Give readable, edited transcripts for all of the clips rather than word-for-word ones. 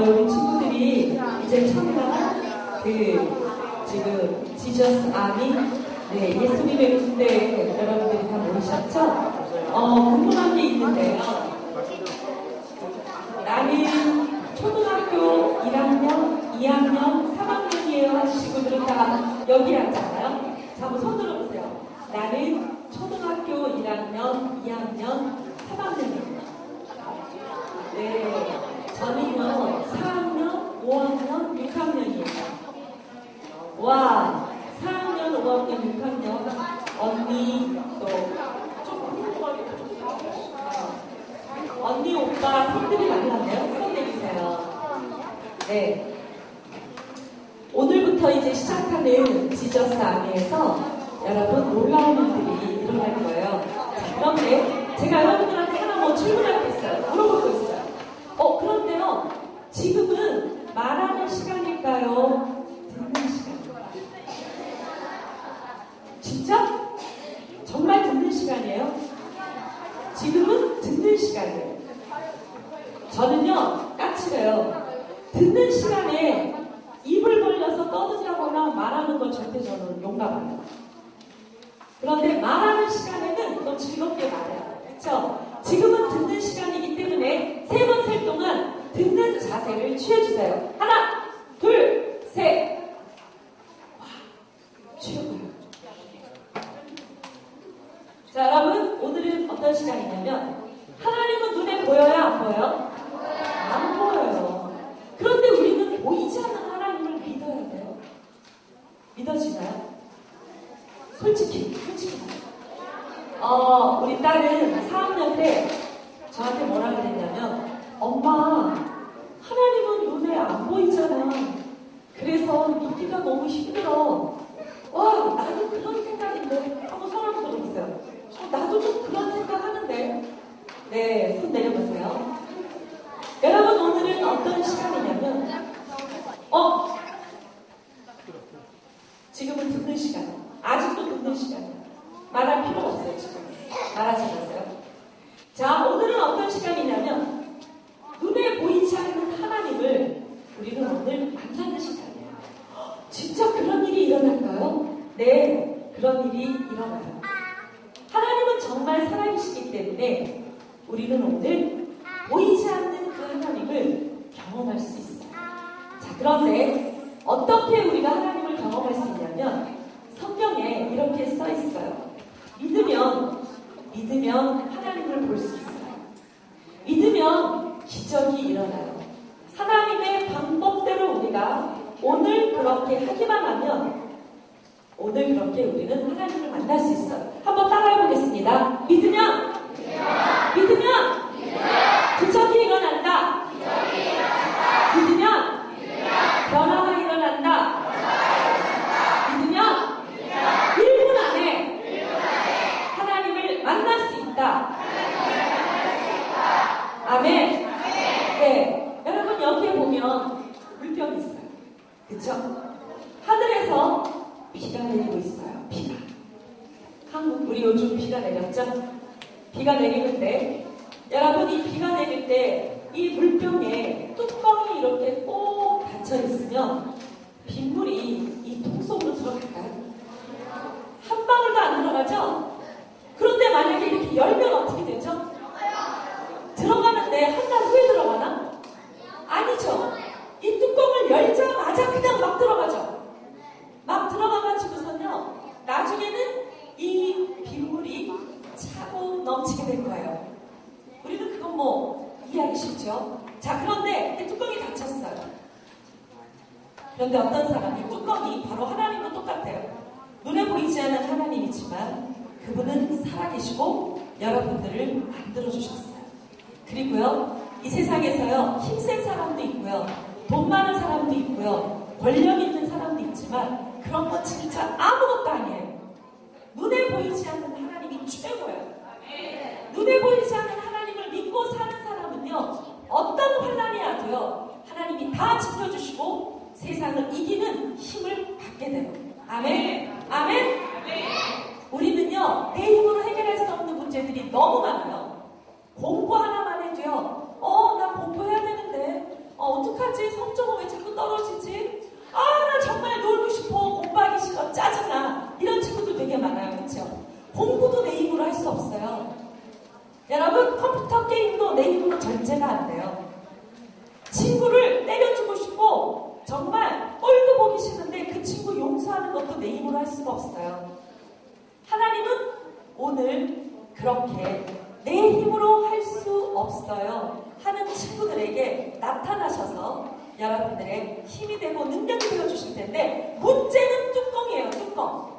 우리 친구들이 이제 참가한 지금 지저스 아미 예수님의 군대에 여러분들이 다 모이셨죠? 궁금한 게 있는데요. 나는 초등학교 1학년, 2학년, 3학년이에요 하는 친구들은 다 여기 앉잖아요. 자, 한번 손 들어보세요. 나는 초등학교 1학년, 2학년, 3학년입니다. 네, 저는요 4학년, 5학년, 6학년이에요. 와, 4학년, 5학년, 6학년 언니 또 언니, 오빠 손들이 많이 났네요. 손 내주세요. 네, 오늘부터 이제 시작하는 지저스 아미에서 여러분 놀라운 일들이 일어날 거예요. 자, 그런데 제가 여러분들한테 하나 질문할 게 있어요. 물어볼 거 있어요. 그런데요, 지금은 말하는 시간일까요? 듣는 시간일까요? 진짜? 정말 듣는 시간이에요? 지금은 듣는 시간이에요. 저는요, 까칠해요. 듣는 시간에 입을 벌려서 떠들자거나 말하는 건 절대 저는 용납 안 해요. 그런데 말하는 시간에는 또 즐겁게 말해요. 그렇죠? 지금은 듣는 시간이기 때문에 3번 셀 동안 듣는 자세를 취해주세요. 하나, 둘, 셋. 와, 최고예요. 자, 여러분, 오늘은 어떤 시간이냐면 하나님은 눈에 보여요? 안 보여요? 안 보여요. 그런데 우리는 보이지 않는 하나님을 믿어야 돼요. 믿어지나요? 솔직히 우리 딸은 4학년 때 저한테 뭐라 그랬냐면, 엄마, 하나님은 눈에 안 보이잖아. 그래서 믿기가 너무 힘들어. 와, 나도 그런 생각인데. 한번 손 한번 들어보세요. 나도 좀 그런 생각 하는데. 네, 손 내려보세요. 여러분, 오늘은 어떤 시간이냐면 지금은 듣는 시간. 아직도 듣는 시간이에요. 말할 필요가 없어요. 지금 말하지 마세요. 자, 오늘은 어떤 시간이냐면 눈에 보이지 않는 하나님을 우리는 오늘 만나는 시간이에요. 진짜 그런 일이 일어날까요? 네, 그런 일이 일어나요. 하나님은 정말 살아계시기 때문에 우리는 오늘 보이지 않는 그 하나님을 경험할 수 있어요. 자, 그런데 어떻게 우리가 하나님을 경험할 수 있냐면 성경에 이렇게 써 있어요. 믿으면 하나님을 볼 수 있어요. 믿으면 기적이 일어나요. 하나님의 방법대로 우리가 오늘 그렇게 하기만 하면 오늘 그렇게 우리는 하나님을 만날 수 있어요. 한번 따라해 보겠습니다. 믿으면 기적이 일어난다. 믿으면 변화가 일어난다. 믿으면 1분 안에 하나님을 만날 수 있다. 아멘. 네, 여러분 여기에 보면 물병이 있어요. 그쵸? 하늘에서 비가 내리고 있어요. 비가. 한국 우리 요즘 비가 내렸죠? 비가 내리는데 여러분, 이 비가 내릴 때 이 물병에 뚜껑이 이렇게 꼭 닫혀 있으면 빗물이 이 통 속으로 들어갈까요? 한 방울도 안 들어가죠? 그런데 만약에 이렇게 열면 어떻게 되죠? 들어가는데 한 달 후에 들어가나? 아니죠. 이 뚜껑을 열자마자 그냥 막 들어가죠. 막 들어가가지고서는요, 나중에는 이 빗물이 차고 넘치게 될 거예요. 우리는 그건 이해하기 쉽죠? 자, 그런데 이 뚜껑이 닫혔어요. 그런데 어떤 사람이 뚜껑이 바로 하나님과 똑같아요. 눈에 보이지 않는 하나님이지만 그분은 살아계시고 여러분들을 만들어주셨어요. 그리고요, 이 세상에서요, 힘센 사람도 있고요, 돈 많은 사람도 있고요, 권력 있는 사람도 있지만 그런 건 진짜 아무것도 아니에요. 눈에 보이지 않는 하나님이 최고예요. 눈에 보이지 않는 하나님을 믿고 사는 사람은요, 어떤 환난이 와도요, 하나님이 다 지켜주시고 세상을 이기는 힘을 갖게 돼요. 아멘? 아멘? 우리는요, 내 힘으로 해결할 수 없는 문제들이 너무 많아요. 공부 하나만 해도요, 나 공부해야 되는데, 어떡하지? 떨어지지? 아, 나 정말 놀고 싶어. 공부하기 싫어. 짜증나. 이런 친구들 되게 많아요. 그렇죠? 공부도 내 힘으로 할 수 없어요. 여러분, 컴퓨터 게임도 내 힘으로 절제가 안 돼요. 친구를 때려주고 싶고 정말 꼴도 보기 싫은데 그 친구 용서하는 것도 내 힘으로 할 수가 없어요. 하나님은 오늘 그렇게 내 힘으로 할 수 없어요 하는 친구들에게 나타나셔서 여러분들의 힘이 되고 능력이 되어주실 텐데, 문제는 뚜껑이에요. 뚜껑.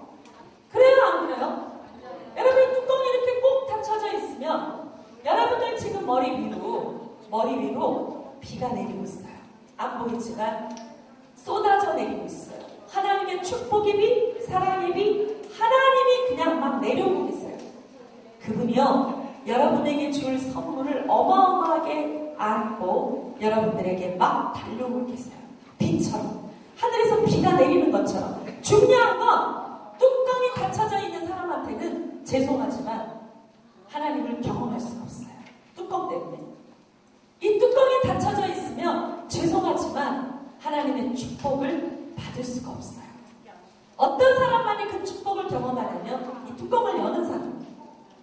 그래요, 안 그래요? 여러분, 뚜껑이 이렇게 꼭 닫혀져 있으면 여러분들 지금 머리 위로 비가 내리고 있어요. 안 보이지만 쏟아져 내리고 있어요. 하나님의 축복의 비, 사랑의 비, 하나님이 그냥 막 내려오고 계세요. 그분이요, 여러분에게 줄 선물을 어마어마하게 안고 여러분들에게 막 달려오고 계세요. 비처럼, 하늘에서 비가 내리는 것처럼. 중요한 건 뚜껑이 닫혀져 있는 사람한테는 죄송하지만 하나님을 경험할 수가 없어요. 뚜껑 때문에. 이 뚜껑이 닫혀져 있으면 죄송하지만 하나님의 축복을 받을 수가 없어요. 어떤 사람만이 그 축복을 경험하냐면 이 뚜껑을 여는 사람.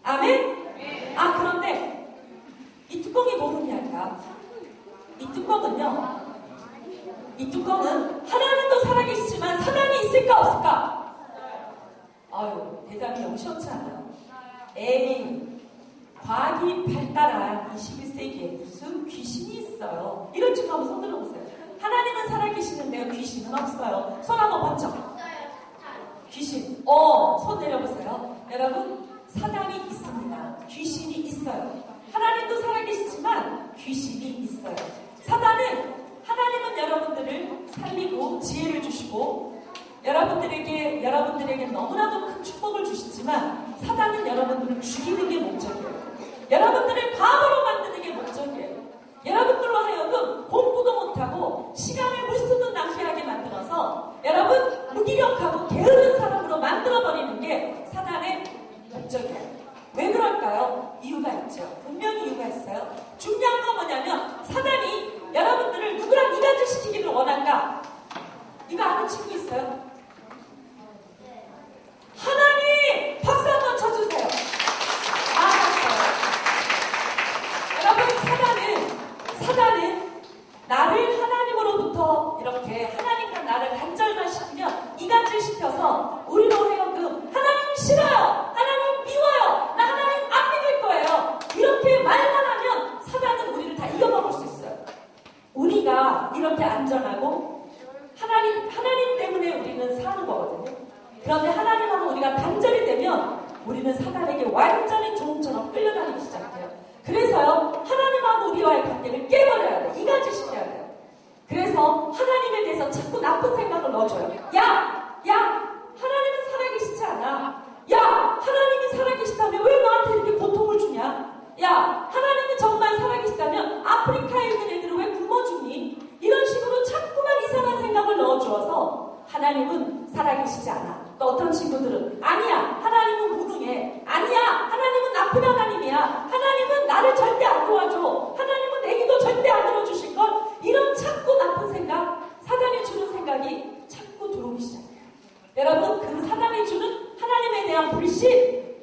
아멘? 아, 그런데 이 뚜껑이 뭐 의미할까? 이 뚜껑은 하나님도 살아계시지만 사단이 있을까 없을까? 아유, 대답이 영 시원치 않아요. 에이, 과학이 발달한 21세기에 무슨 귀신이 있어요. 이런 친구 한번 손 들어보세요. 하나님은 살아계시는데요, 귀신은 없어요. 손 한번 번쩍. 귀신. 손 내려보세요. 여러분, 사단이 있습니다. 귀신이 있어요. 하나님도 살아계시지만 귀신이 있어요. 하나님은 여러분들을 살리고 지혜를 주시고 여러분들에게 너무나도 큰 축복을 주시지만 사단은 여러분들을 죽이는 게 목적이에요. 여러분들을 바보로 만드는 게 목적이에요. 여러분들로 하여금 공부도 못하고 시간을 물쓰듯 낭비하게 만들어서 여러분 무기력하고 게으른 사람으로 만들어버리는 게 사단의 목적이에요. 왜 그럴까요? 이유가 있죠. 분명히 이유가 있어요. 중요한 건 뭐냐면 사단이 여러분들을 누구랑 이간질시키기를 원할까? 이거 아는 친구 있어요? 하나님! 박수 한번 쳐주세요. 여러분, 사단은 나를 하나님으로부터 이렇게 하나님과 나를 단절만 시키면 이간질 시켜서 우리로 하여금 하나님 싫어요, 하나님 미워요, 나 하나님 안 믿을 거예요, 이렇게 말만 하면 사단은 우리를 다 이겨먹을 수 있어요. 우리가 이렇게 안전하고 하나님 때문에 우리는 사는 거거든요. 그런데 하나님하고 우리가 단절이 되면 우리는 사단에게 완전히 종처럼 끌려다니기 시작해요. 그래서요, 하나님하고 우리와의 관계를 깨버려야 돼. 이간질 시켜야 돼요. 그래서 하나님에 대해서 자꾸 나쁜 생각을 넣어줘요. 야! 하나님은 살아계시지 않아. 야! 하나님이 살아계시다면 왜 너한테 이렇게 고통을 주냐? 야! 하나님이 정말 살아계시다면 아프리카에 있는 애들을 왜 굶어 죽니? 이런 식으로 자꾸만 이상한 생각을 넣어주어서 하나님은 살아계시지 않아. 또 어떤 친구들은 아니야, 하나님은 무능해. 아니야, 하나님은 나쁜 하나님이야. 하나님은 나를 절대 안 도와줘. 하나님은 내 기도 절대 안 들어주실걸. 이런 자꾸 나쁜 생각, 사단이 주는 생각이 자꾸 들어오기 시작해요. 여러분, 그 사단이 주는 하나님에 대한 불신,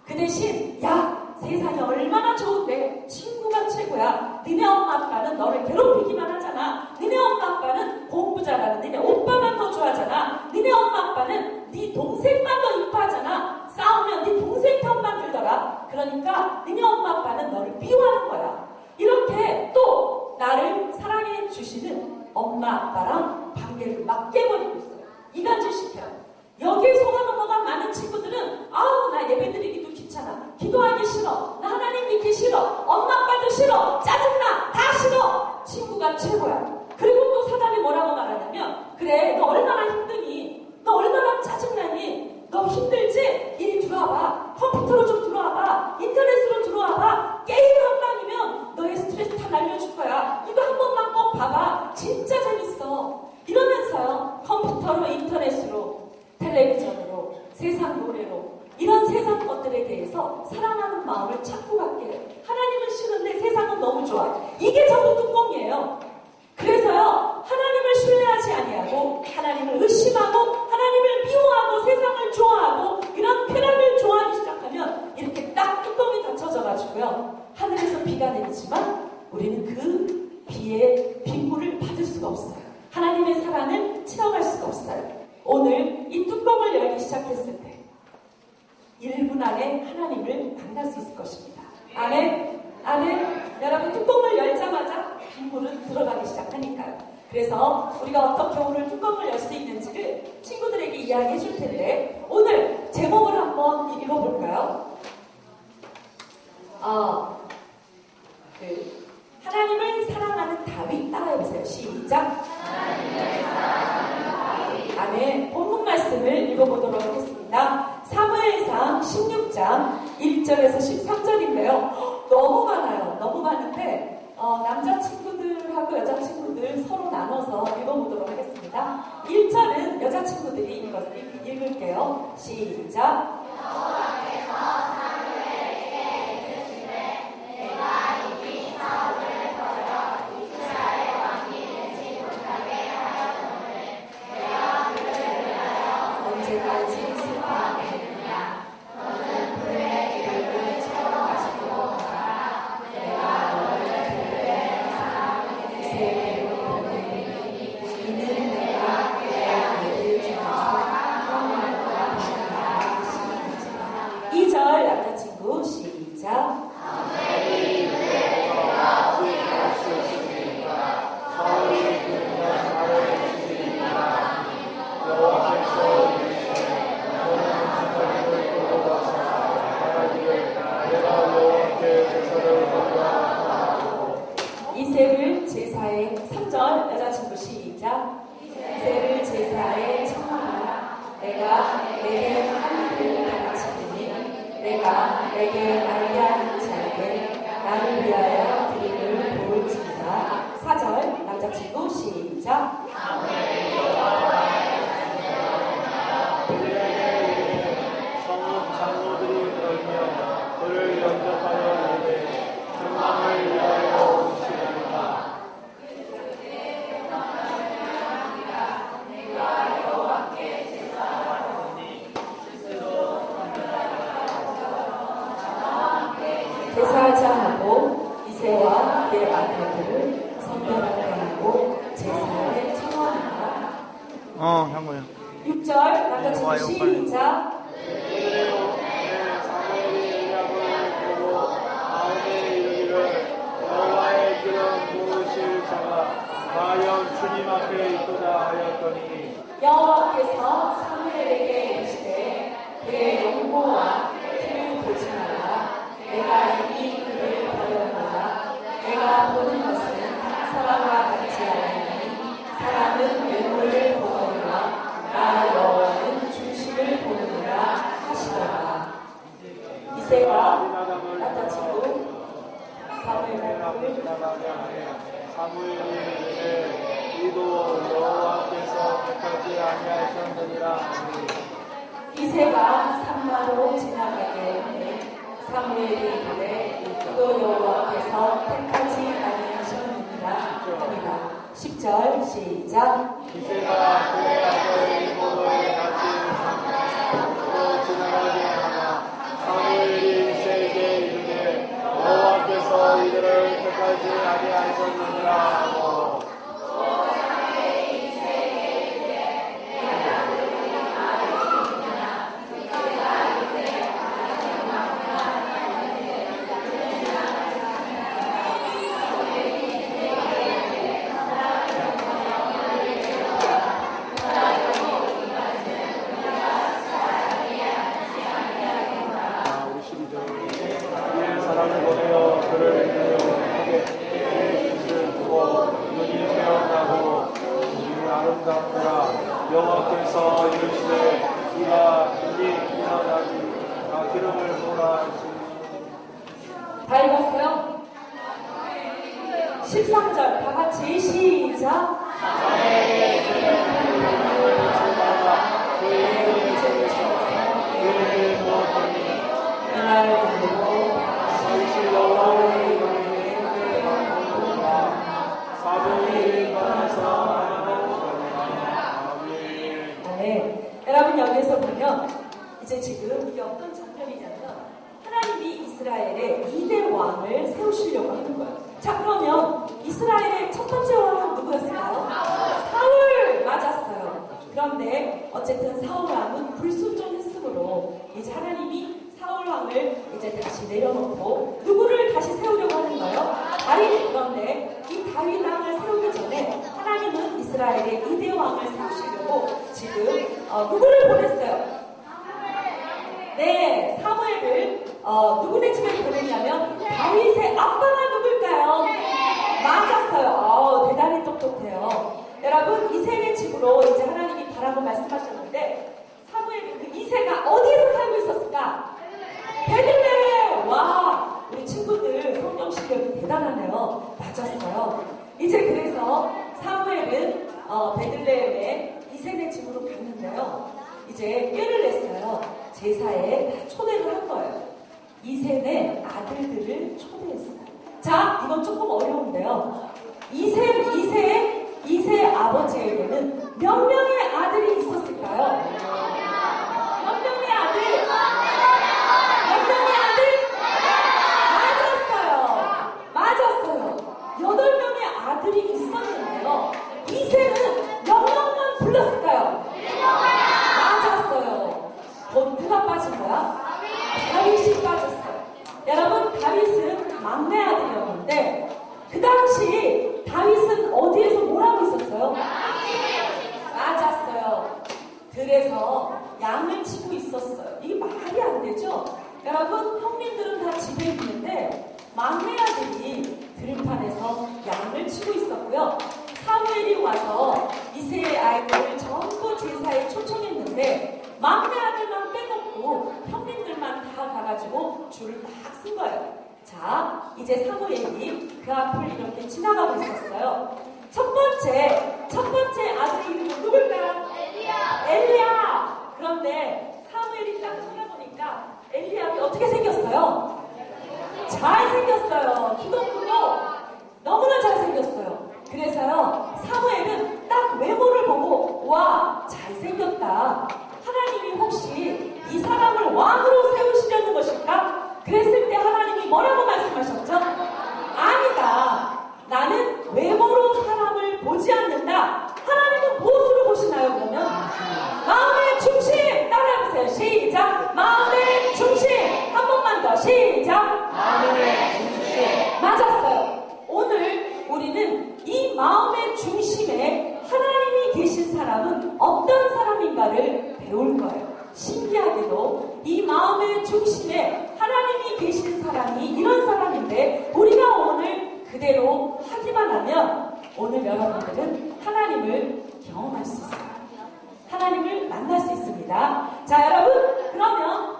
그 대신 야, 세상이 얼마나 좋은데 친구가 최고야. 니네 엄마 아빠는 너를 괴롭히기만 하잖아. 니네 엄마 아빠는 공부 잘하는 니네 오빠만 더 좋아하잖아. 니네 엄마 아빠는 네 동생만 더 이뻐하잖아. 싸우면 네 동생 편만 들더라. 그러니까 니네 엄마 아빠는 너를 미워하는 거야. 이렇게 또 나를 사랑해 주시는 엄마 아빠랑 관계를 막 깨버리고 있어요. 이간질 시켜요. 여기에 속아 넘어간 많은 친구들은 아우, 나 예배드리기도 귀찮아, 기도하기 싫어, 나 하나님 믿기 싫어, 엄마 아빠도 싫어, 짜증나, 다 싫어. 친구가 최고야. 그리고 또 사단이 뭐라고 말하냐면, 그래, 너 얼마나 힘드니, 너 얼마나 짜증나니, 너 힘들지? 이리 들어와봐, 컴퓨터로 좀 들어와봐, 인터넷으로 들어와봐, 게임 한 방이면 너의 스트레스 다 날려줄 거야. 이거 한 번만 꼭 봐봐, 진짜 재밌어. 이러면서요, 컴퓨터로, 인터넷으로, 텔레비전으로, 세상 노래로, 이런 세상 것들에 대해서 사랑하는 마음을 찾고 갖게 해요. 하나님은 싫은데 세상은 너무 좋아. 이게 전부 뚜껑이에요. 그래서요, 하나님을 신뢰하지 평안을 체험할 수가 없어요. 오늘 이 뚜껑을 열기 시작했을 때 1분 안에 하나님을 만날 수 있을 것입니다. 아멘. 아멘. 여러분, 뚜껑을 열자마자 눈물은 들어가기 시작하니까요. 그래서 우리가 어떻게 오늘 뚜껑을 열 수 있는지를 친구들에게 이야기해 줄 텐데, 오늘 제목을 한번 읽어볼까요? 하나님을 사랑하는 다윗, 따라해보세요. 시작. 아멘. 본문 말씀을 읽어보도록 하겠습니다. 사무엘상 16장 1절에서 13절인데요. 너무 많아요. 너무 많은데 남자친구들하고 여자친구들 서로 나눠서 읽어보도록 하겠습니다. 1절은 여자친구들이 읽을게요. 시작. 남자친구 시작. 이세를 제사의 3절 여자친구 시작. 이세를 제사의 청하라. 내가 내게 하늘을 가르치니 내가 내게 알게 자에게 나를 위하여 드림을 보일지니라. 4절 남자친구 시작. 성읍 장로들이 떨며 그를 영접하여 이르되 평강을 위하여 오시리라. 제사하자 하고 이새와 그의 아들들을 성결하게 하고 제사에 청하니라. 형거야. 6절 남자친구 시작. 사무엘이 야곱을 부르고 마음에 이르기를 여호와의 길은 무엇일 자가 과연 주님 앞에 있도다 하였더니 여호와께서 사무엘에게 이르시되 그의 용모와 길을 보지 마라. 내가 이미 그를 버렸노라. 내가 보는 것은 사람과 같지 않으니 사람은 외모를 보느니라. 나 여호와는 중심을 보느니라 하시더라. 이새가 남자친구 사무엘을 지나가게 하되 사무엘이 이르되 이도 여호와께서 끝까지 아니하셨느니라 하니 이새가 산마로 지나가게 하니 사무엘이 이르되 또 여호와께서 택하지 아니하셨느니라 하니라. 10절 시작. 이새가 그의 아들 이모를 같이 산으로 지나가게 하나 사무엘이 이새에게 이르되 여호와께서 이들을 택하지 아니하셨느니라 하고 사람을 보내어 그를 유명하게 그의 빛을 두고 눈이 태어나고 눈이 아름답더라. 여호와께서 이르시되 이가 눈이 일어나니 기름을 부으라 하시니 다 읽었어요? 13절 다 같이 시작. 그에게 무엇하니 이날 보고 다시 여호와의 이름에 사무엘이 일어나서 네. 여러분 여기서 보면 이제 지금 이게 어떤 장면이냐면 하나님이 이스라엘의 2대 왕을 세우시려고 하는 거예요. 자, 그러면 이스라엘의 첫 번째 왕은 누구였을까요? 사울! 맞아요. 그런데 어쨌든 사울왕은 불순종했으므로 이제 하나님이 사울왕을 이제 다시 내려놓고 누구를 다시 세우려고 하는가요? 다윗. 그런데 이 다윗 왕을 세우기 전에 하나님은 이스라엘의 2대 왕을 세우시려고 지금 누구를 보냈어요? 네, 사무엘을 누구네 집에 보냈냐면 다윗의 아빠가 누굴까요? 맞았어요. 대단히 똑똑해요. 여러분, 이새의 집으로 이제 하나님이 가라고 말씀하셨는데 사무엘이 그 이새가 어디에서 살고 있었을까? 베들레헴. 와, 우리 친구들 성경 실력이 대단하네요. 맞았어요. 이제 그래서 사무엘은 베들레헴에 이새네 집으로 갔는데요. 이제 꾀를 냈어요. 제사에 다 초대를 한 거예요. 이새네 아들들을 초대했어요. 자, 이건 조금 어려운데요. 이새 아버지에게는 몇 명의 아들이 있었을까요? 몇 명의 아들? 몇 명의 아들? 맞았어요. 8명의 아들이 있었는데요. 이새는 몇 명만 불렀을까요? 맞았어요. 누가 빠진 거야? 다윗이 빠졌어요. 여러분, 다윗은 막내 아들이었는데 그 당시 다윗은 어디에서 뭘 하고 있었어요? 맞았어요. 들에서 양을 치고 있었어요. 이게 말이 안 되죠? 여러분, 형님들은 다 집에 있는데 막내 아들이 들판에서 양을 치고 있었고요. 사무엘이 와서 이새의 아이들을 전부 제사에 초청했는데 막내 아들만 빼놓고 형님들만 다 가가지고 줄을 딱 쓴 거예요. 자, 이제 사무엘이 그 앞을 이렇게 지나가고 있었어요. 첫 번째 아들 이름은 누굴까요? 엘리야. 그런데 사무엘이 딱 쳐다보니까 엘리야가 어떻게 생겼어요? 잘생겼어요. 키도 크고 너무나 잘생겼어요. 그래서요, 사무엘은 딱 외모를 보고 와, 잘생겼다. 하나님이 혹시 이 사람을 왕으로 세우시려는 것일까? 그랬을 때 하나님이 뭐라고 말씀하셨죠? 아니다. 나는 외모로 사람을 보지 않는다. 하나님은 무엇으로 보시나요, 그러면? 마음의 중심! 따라해보세요. 시작! 마음의 중심! 한 번만 더. 시작! 마음의 중심. 맞았어요. 오늘 우리는 이 마음의 중심에 하나님이 계신 사람은 어떤 사람인가를 배울 거예요. 신기하게도 이 마음의 중심에 하나님이 계신 사람이 이런 사람인데 우리가 오늘 그대로 하기만 하면 오늘 여러분들은 하나님을 경험할 수 있어요. 하나님을 만날 수 있습니다. 자, 여러분, 그러면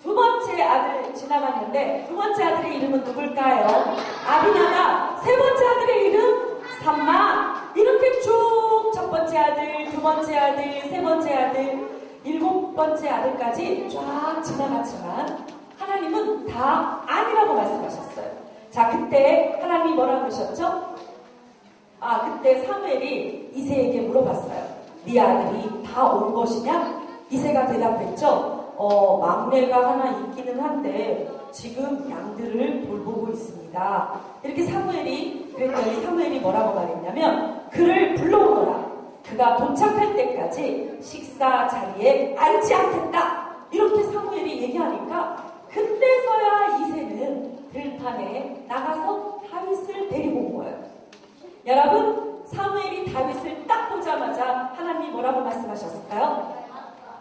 두 번째 아들 지나갔는데 두 번째 아들의 이름은 누굴까요? 아비나답. 세 번째 아들의 이름 삼마. 이렇게 쭉 첫 번째 아들, 두 번째 아들, 세 번째 아들, 7번째 아들까지 쫙 지나갔지만 하나님은 다 아니라고 말씀하셨어요. 자, 그때 하나님이 뭐라고 하셨죠? 그때 사무엘이 이새에게 물어봤어요. 네 아들이 다 온 것이냐? 이새가 대답했죠. 막내가 하나 있기는 한데 지금 양들을 돌보고 있습니다. 이렇게 사무엘이 그랬더니 사무엘이 뭐라고 말했냐면 그를 불러오너라. 그가 도착할 때까지 식사 자리에 앉지 않겠다. 이렇게 사무엘이 얘기하니까 그때서야 이새는 들판에 나가서 다윗을 데리고 온 거예요. 여러분, 사무엘이 다윗을 딱 보자마자 하나님이 뭐라고 말씀하셨을까요?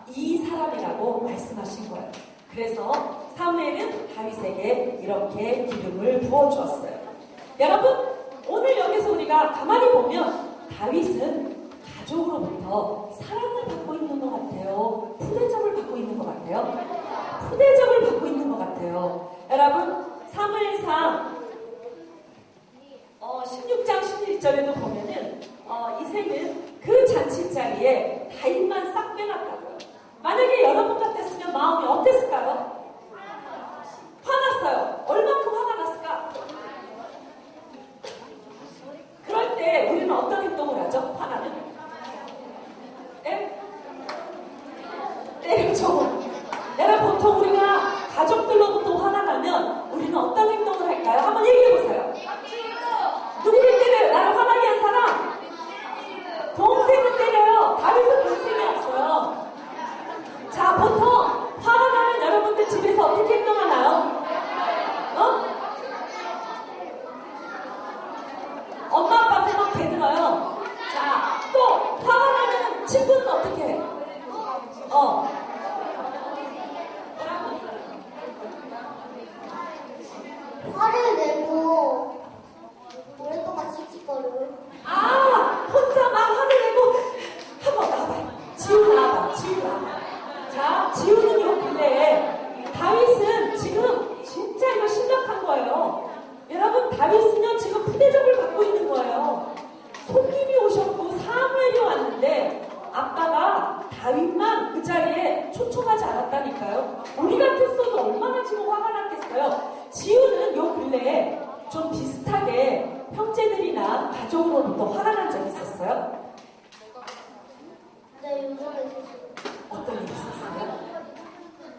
이 사람이라고 말씀하신 거예요. 그래서 사무엘은 다윗에게 이렇게 기름을 부어주었어요. 여러분, 오늘 여기서 우리가 가만히 보면 다윗은 가족으로부터 사랑을 받고 있는 것 같아요. 푸대접을 받고 있는 것 같아요. 푸대접을 받고 있는 것 같아요. 여러분, 사무엘상 16장 11절에도 보면은 이새는 그 잔치 자리에 다윗만 싹 빼놨다고요. 만약에 여러분 같았으면 마음이 어땠을까요? 화났어요. 얼만큼 화가 났을까? 그럴 때 우리는 어떤 행동을 하죠? 화나면? 네? 때려줘. 여러분, 보통 우리가 가족들로부터 화가 나면 우리는 어떤 행동을 할까요? 한번 얘기해보세요. 누구를 때려요? 나를 화나게 한 사람? 동생을 때려요. 다윗은 동생을 형제들이나 가족으로부터 화가 난 적 있었어요? 네, 요즘에 있었어요. 어떤 일이 있었어요?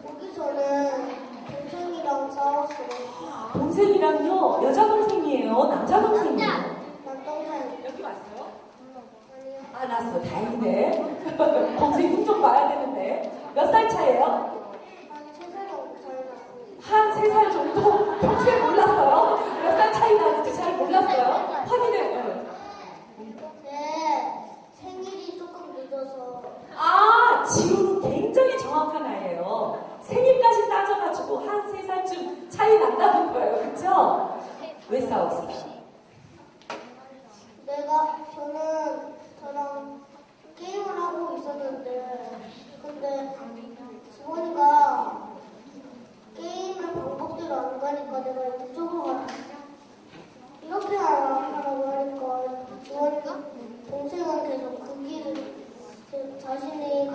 오기 전에 동생이랑 싸웠어요. 동생이랑요, 여자 동생이에요? 남자 동생이에요? 남동생. 여기 왔어요? 아니요. 안 왔어. 다행이네. 동생 힘 좀 봐야 되는데. 몇 살 차이에요? 한 3살 정도 차이 나고. 한 3살 정도? 평소에 몰랐어요? 몇 살 차이 나는지 잘 몰랐어요? 확인해요. 네, 생일이 조금 늦어서. 아, 지우는 굉장히 정확한 아이예요. 생일까지 따져가지고 한 3살쯤 차이 난다는 거예요. 그쵸? 왜 싸웠어요? 저랑 게임을 하고 있었는데, 근데 지원이가 게임을 방법대로 안 가니까 내가 이쪽으로 가. 이렇게 하라고 하니까 지원이가 동생은 계속 그 길을 자신이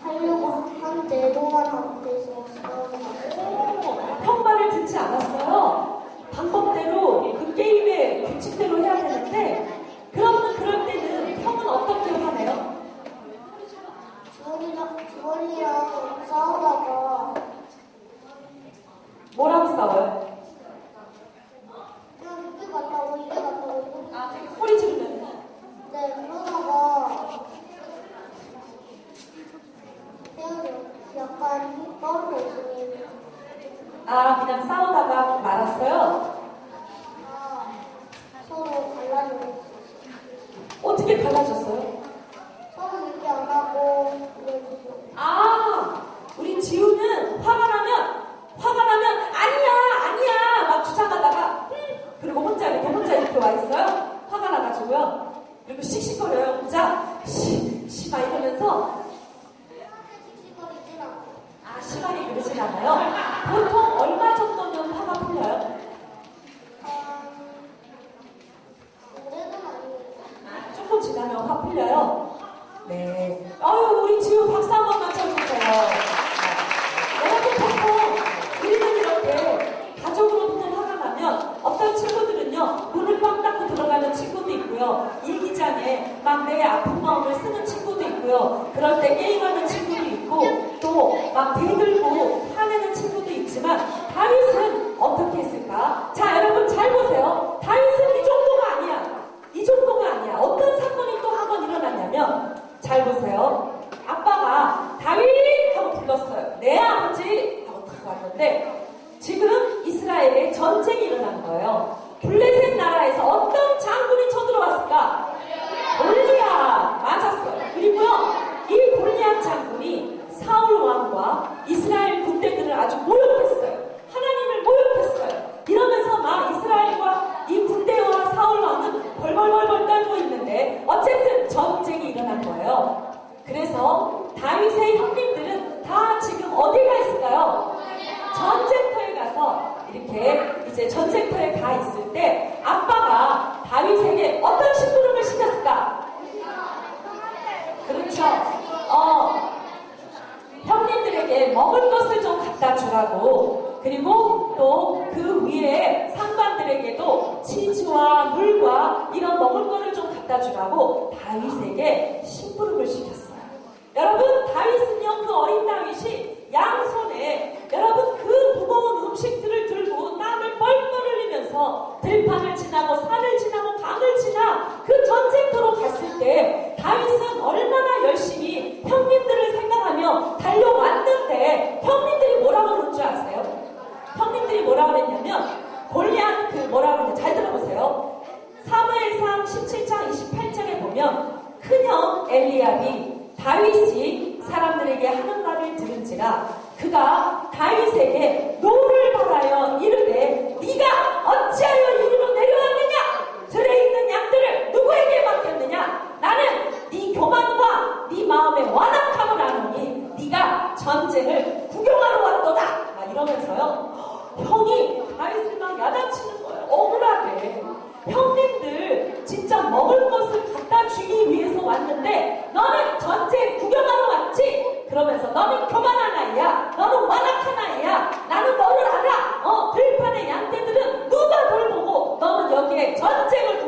하려고 한 대로만 하고 계속 싸우고. 형말을 듣지 않았어요. 방법대로 그 게임의 규칙대로 해야 되는데 그러면 그럴 때는 형은 어떻게 하나요? 지원이랑 싸우다가 뭐라고 싸워요? 그냥 이게 같다고 이게 같다고 이렇게. 소리 지르면서. 네, 그러다가 헤어져. 약간 떨어져 있으니 아, 그냥 싸우다가 말았어요? 서로 갈라져요. 어떻게 갈라졌어요? 서로 얘기 안 하고 그래가지고. 아, 우리 지우는 화가 나면 아니야 막 주장하다가 그리고 혼자 이렇게 와 있어요. 화가 나가지고요. 그리고 씩씩거려요. 혼자 막 이러면서. 씩씩거리진 않고. 아, 시간이 그러진 않아요. 보통 얼마 정도면 화가 풀려요? 오래는 아니에요. 조금 지나면 화 풀려요. 네. 아유, 우리 지우 박수 한 번만 쳐주세요. 여러분, 보통 우리는 이렇게 가족으로부터 화가 나면 어떤 친구들은요, 문을 꽉 닫고 들어가는 친구도 있고요, 일기장에 막 내 아픈 마음을 쓰는 친구도 있고요, 그럴 때 게임하는 친구도 있고, 또 막 대들고 화내는 친구도 있지만, 다윗은 어떻게 했을까? 자, 여러분 잘 보세요. 다윗은 이 정도가 아니야. 이 정도가 아니야. 어떤 사건이 또 한 번 일어났냐면, 잘 보세요. 아빠가 다윗 하고 불렀어요. 내 아버지 하고 딱 왔는데 지금 이스라엘에 전쟁이 일어난 거예요. 블레셋 나라에서 어떤 장군이 쳐들어왔을까? 골리앗. 맞았어요. 그리고요, 이 골리앗 장군이 사울 왕과 이스라엘 군대들을 아주 모욕했어요. 하나님을 모욕했어요. 이러면서 막 이스라엘과 이 군대와 사울 왕은 벌벌벌벌 떨고 있는데 어쨌든 전쟁이 일어난 거예요. 그래서 다윗의 형님들은 다 지금 어디 가 있을까요? 전쟁터에 가서 이렇게 이제 전쟁터에 가 있을 때 아빠가 다윗에게 어떤 심부름을 시켰을까? 그렇죠. 형님들에게 먹을 것을 좀 갖다 주라고, 그리고 또 그 위에 상관들에게도 치즈와 물과 이런 먹을 것을 좀 갖다 주라고 다윗에게 심부름을 시켰어요. 여러분, 다윗은요, 그 어린 다윗이 양손에 여러분 그 무거운 음식들을 들고 땀을 뻘뻘 흘리면서 들판을 지나고 산을 지나고 강을 지나 그 전쟁터로 갔을 때 다윗은 얼마나 열심히 형님들을 생각하며 달려왔는데 형님들이 뭐라고 그런 줄 아세요? 형님들이 뭐라고 그랬냐면 골리앗 뭐라고 그러는지 잘 들어보세요. 사무엘상 17장 28장에 보면 큰형 엘리압이 다윗이 사람들에게 하는 말을 들은지라 그가 다윗에게 노를 바라여 이르되 네가 어찌하여 이리로 내려왔느냐? 들에 있는 양들을 누구에게 맡겼느냐? 나는 네 교만과 네 마음의 완악함을 아노니 네가 전쟁을 구경하러 왔도다. 막 이러면서요, 형이 다윗을 막 야단치는 거예요. 억울하게. 형님들 진짜 먹을 것을 갖다 주기 위해서 왔는데 너는 전쟁 구경하러 왔지? 그러면서 너는 교만한 아이야. 너는 완악한 아이야. 나는 너를 알아. 들판의 양떼들은 누가 돌보고 너는 여기에 전쟁을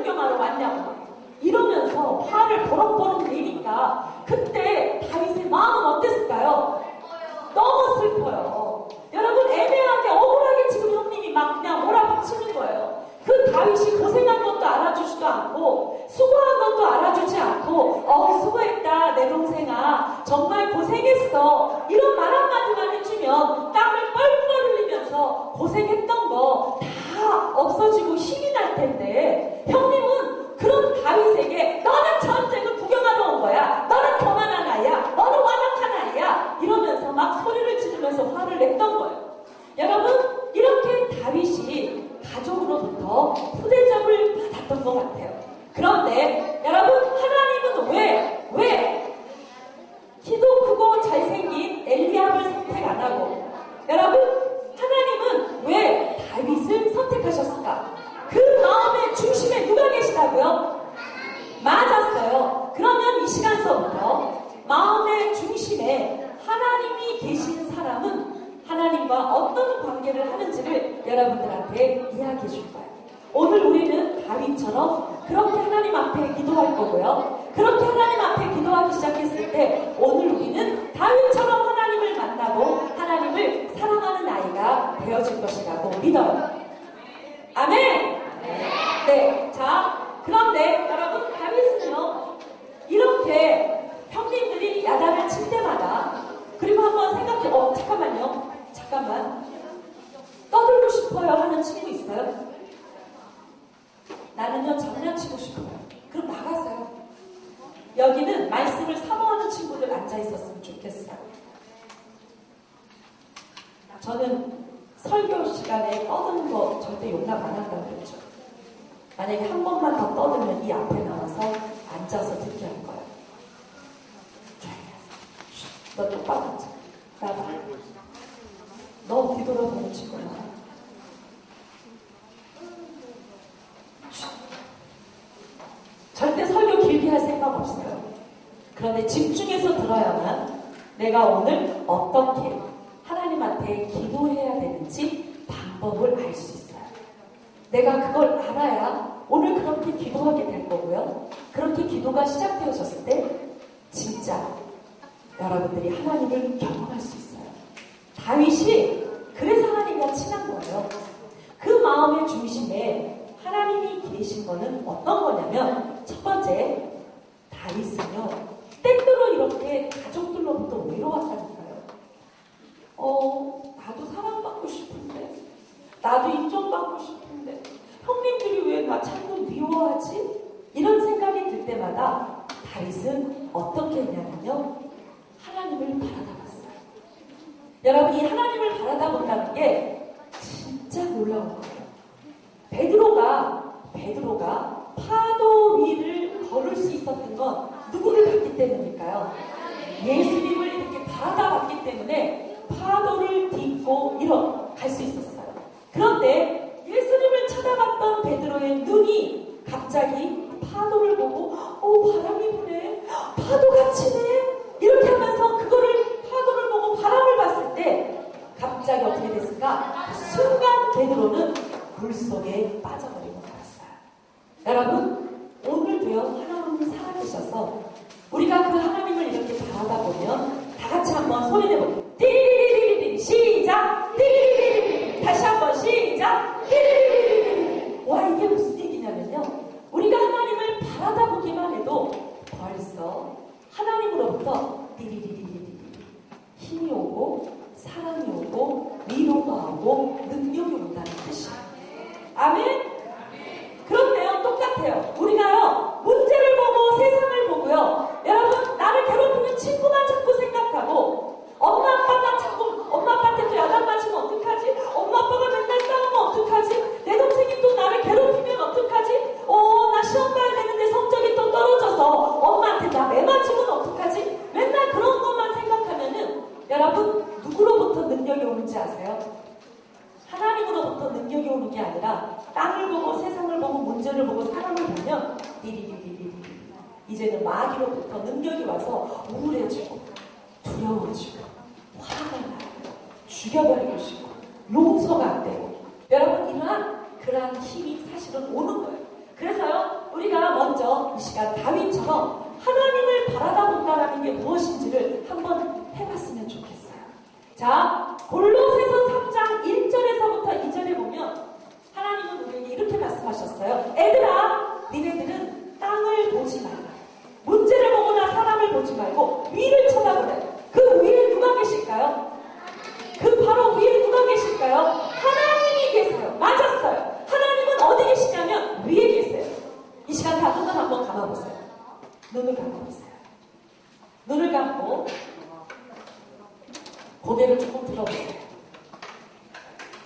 땅을 버럭버럭 내니까 그때 다윗의 마음은 어땠을까요? 너무 슬퍼요. 여러분 애매하게 억울하게 지금 형님이 막 그냥 몰아붙이는 거예요. 그 다윗이 고생한 것도 알아주지도 않고 수고한 것도 알아주지 않고 수고했다 내 동생아 정말 고생했어 이런 말 한마디만 해주면 땀을 뻘뻘 흘리면서 고생했던 거 다 없어지고 힘이 날 텐데 형님은 그런 다윗에게 너는 전쟁을 구경하러 온 거야 너는 교만한 아이야 너는 완악한 아이야 이러면서 막 소리를 지르면서 화를 냈던 거예요. 여러분 이렇게 다윗이 가족으로부터 후대접을 받았던 것 같아요. 그런데 여러분 하나님은 왜 키도 크고 잘생긴 엘리압을 선택 안 하고 여러분 하나님은 왜 다윗을 선택하셨을까? 그 마음의 중심에 누가 계시다고요? 맞았어요. 그러면 이 시간서부터 마음의 중심에 하나님이 계신 사람은 하나님과 어떤 관계를 하는지를 여러분들한테 이야기해 줄 거예요. 오늘 우리는 다윗처럼 그렇게 하나님 앞에 기도할 거고요. 그렇게 하나님 앞에 기도하기 시작했을 때 오늘 우리는 다윗처럼 하나님을 만나고 하나님을 사랑하는 아이가 되어질 것이라고 믿어요. 아멘! 네, 자 그런데 여러분 다윗은요 이렇게 형님들이 야단을 칠 때마다 그리고 한번 생각해 잠깐만 떠들고 싶어요 하는 친구 있어요? 나는요 장난치고 싶어요. 그럼 나가세요. 여기는 말씀을 사모하는 친구들 앉아있었으면 좋겠어요. 저는 설교 시간에 떠드는 거 절대 용납 안 한다고 그랬죠. 만약에 한 번만 더 떠들면 이 앞에 나와서 앉아서 듣게 할 거예요. 너 똑바로 앉아. 나봐. 너 뒤돌아보는 친구야. 절대 설교 길게 할 생각 없어요. 그런데 집중해서 들어야만 내가 오늘 어떻게 하나님한테 기도해야 되는지 방법을 알 수 있어요. 내가 그걸 알아야 오늘 그렇게 기도하게 될 거고요. 그렇게 기도가 시작되어졌을 때 진짜 여러분들이 하나님을 경험할 수 있어요. 다윗이 그래서 하나님과 친한 거예요. 그 마음의 중심에 하나님이 계신 거는 어떤 거냐면 첫 번째 다윗은요 때때로 이렇게 가족들로부터 외로웠다니까요. 나도 사랑받고 싶은데 나도 인정받고 싶은데 형님들이 왜 나 자꾸 미워하지? 이런 생각이 들 때마다 다윗은 어떻게 했냐면요 하나님을 바라다봤어요. 여러분 이 하나님을 바라다본다는 게 진짜 놀라운 거예요. 베드로가 파도 위를 걸을 수 있었던 건 누구를 봤기 때문일까요? 예수님을 이렇게 바라다봤기 때문에 파도를 딛고 갈 수 있었어요. 그런데 예수님을 쳐다봤던 베드로의 눈이 갑자기 파도를 보고 바람이 부네 파도가 치네 이렇게 하면서 파도를 보고 바람을 봤을 때 갑자기 어떻게 됐을까? 그 순간 베드로는 물속에 빠져버리고 말았어요. 여러분 오늘도요 하나님이 살아계셔서 우리가 그 하나님을 이렇게 바라다보면 다 같이 한번 소리내보세요. 띠리리리리리 시작 띠리리리리 다시 한번 시작 띠리리리리. 와 이게 무슨 얘기냐면요 우리가 하나님을 바라다보기만 해도 벌써 하나님으로부터 띠리리리리리 힘이 오고 사랑이 오고 위로가 오고 능력이 온다는 뜻이에요. 아멘? 그런데요 똑같아요. 우리가요 문제를 보고 세상을 보고요 여러분 나를 괴롭히는 친구만 자꾸 생각하고 엄마 아빠한테 또 야단 맞으면 어떡하지? 엄마 아빠가 맨날 싸우면 어떡하지? 내 동생이 또 나를 괴롭히면 어떡하지? 나 시험 봐야 되는데 성적이 또 떨어져서 엄마한테 나 매 맞으면 어떡하지? 맨날 그런 것만 생각하면은 여러분 누구로부터 능력이 오는지 아세요? 하나님으로부터 능력이 오는 게 아니라 땅을 보고 세상을 보고 문제를 보고 사람을 보면 띠리리리리리 이제는 마귀로부터 능력이 와서 우울해지고 두려워지고 화가 나고 죽여버리고 싶고 용서가 안 되고 여러분 그러한 힘이 사실은 오는 거예요. 그래서요 우리가 먼저 이 시간 다윗처럼 하나님을 바라다 본다라는 게 무엇인지를 한번 해봤으면 좋겠어요. 자, 골로새서 3장 1절에서부터 2절에 보면 하나님은 우리에게 이렇게 말씀하셨어요. 애들아, 니네들은 땅을 보지 말라. 문제를 보거나 사람을 보지 말고 위를 쳐다보래. 그 위에 누가 계실까요? 그 바로 위에 누가 계실까요? 하나님이 계세요. 맞았어요. 하나님은 어디 계시냐면 위에 계세요. 이 시간 다 눈을 한번 감아보세요. 눈을 감아보세요. 눈을 감고 고개를 조금 들어보세요.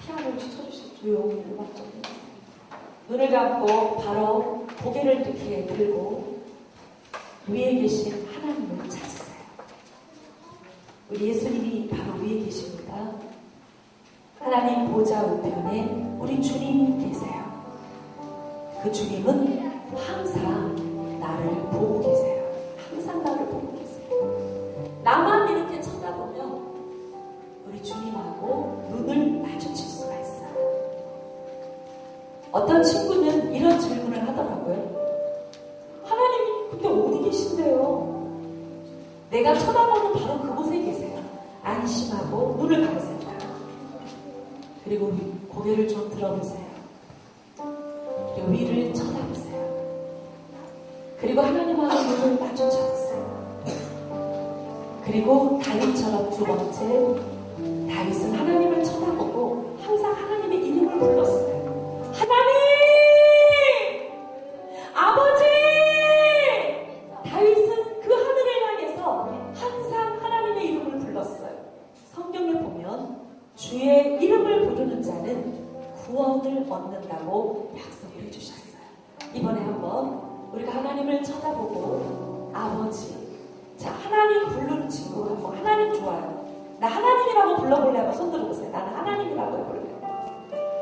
피아노를 쳐주시죠. 조용히 음악 좀 해주세요. 눈을 감고 바로 고개를 이렇게 들고 위에 계신 하나님을 찾으세요. 우리 예수님이 바로 위에 계십니다. 하나님 보좌 우편에 우리 주님이 계세요. 그 주님은 항상 나를 보고 계세요. 항상 나를 보고 계세요. 나만 이렇게 쳐다보면 우리 주님하고 눈을 마주칠 수가 있어요. 어떤 친구는 이런 질문을 하더라고요. 하나님이 근데 어디 계신데요? 내가 쳐다보는 바로 그곳에 계세요. 안심하고 눈을 감으세요. 그리고 고개를 좀 들어보세요. 그리고 위를 쳐다보세요. 그리고 하나님하고 눈을 마주쳐보세요. 그리고 다윗처럼 두 번째, 다윗은 하나님을 쳐다보고 항상 하나님의 이름을 불렀어요. 하나님! 아버지! 다윗은 그 하늘을 향해서 항상 하나님의 이름을 불렀어요. 성경에 보면 주의 이름을 부르는 자는 구원을 얻는다고 약속을 해주셨어요. 이번에 한번 우리가 하나님을 쳐다보고 아버지, 자, 하나님 부르는 친구 한번 하나님 좋아요. 나 하나님이라고 불러볼래? 한번 손 들어보세요. 나는 하나님이라고 해볼래.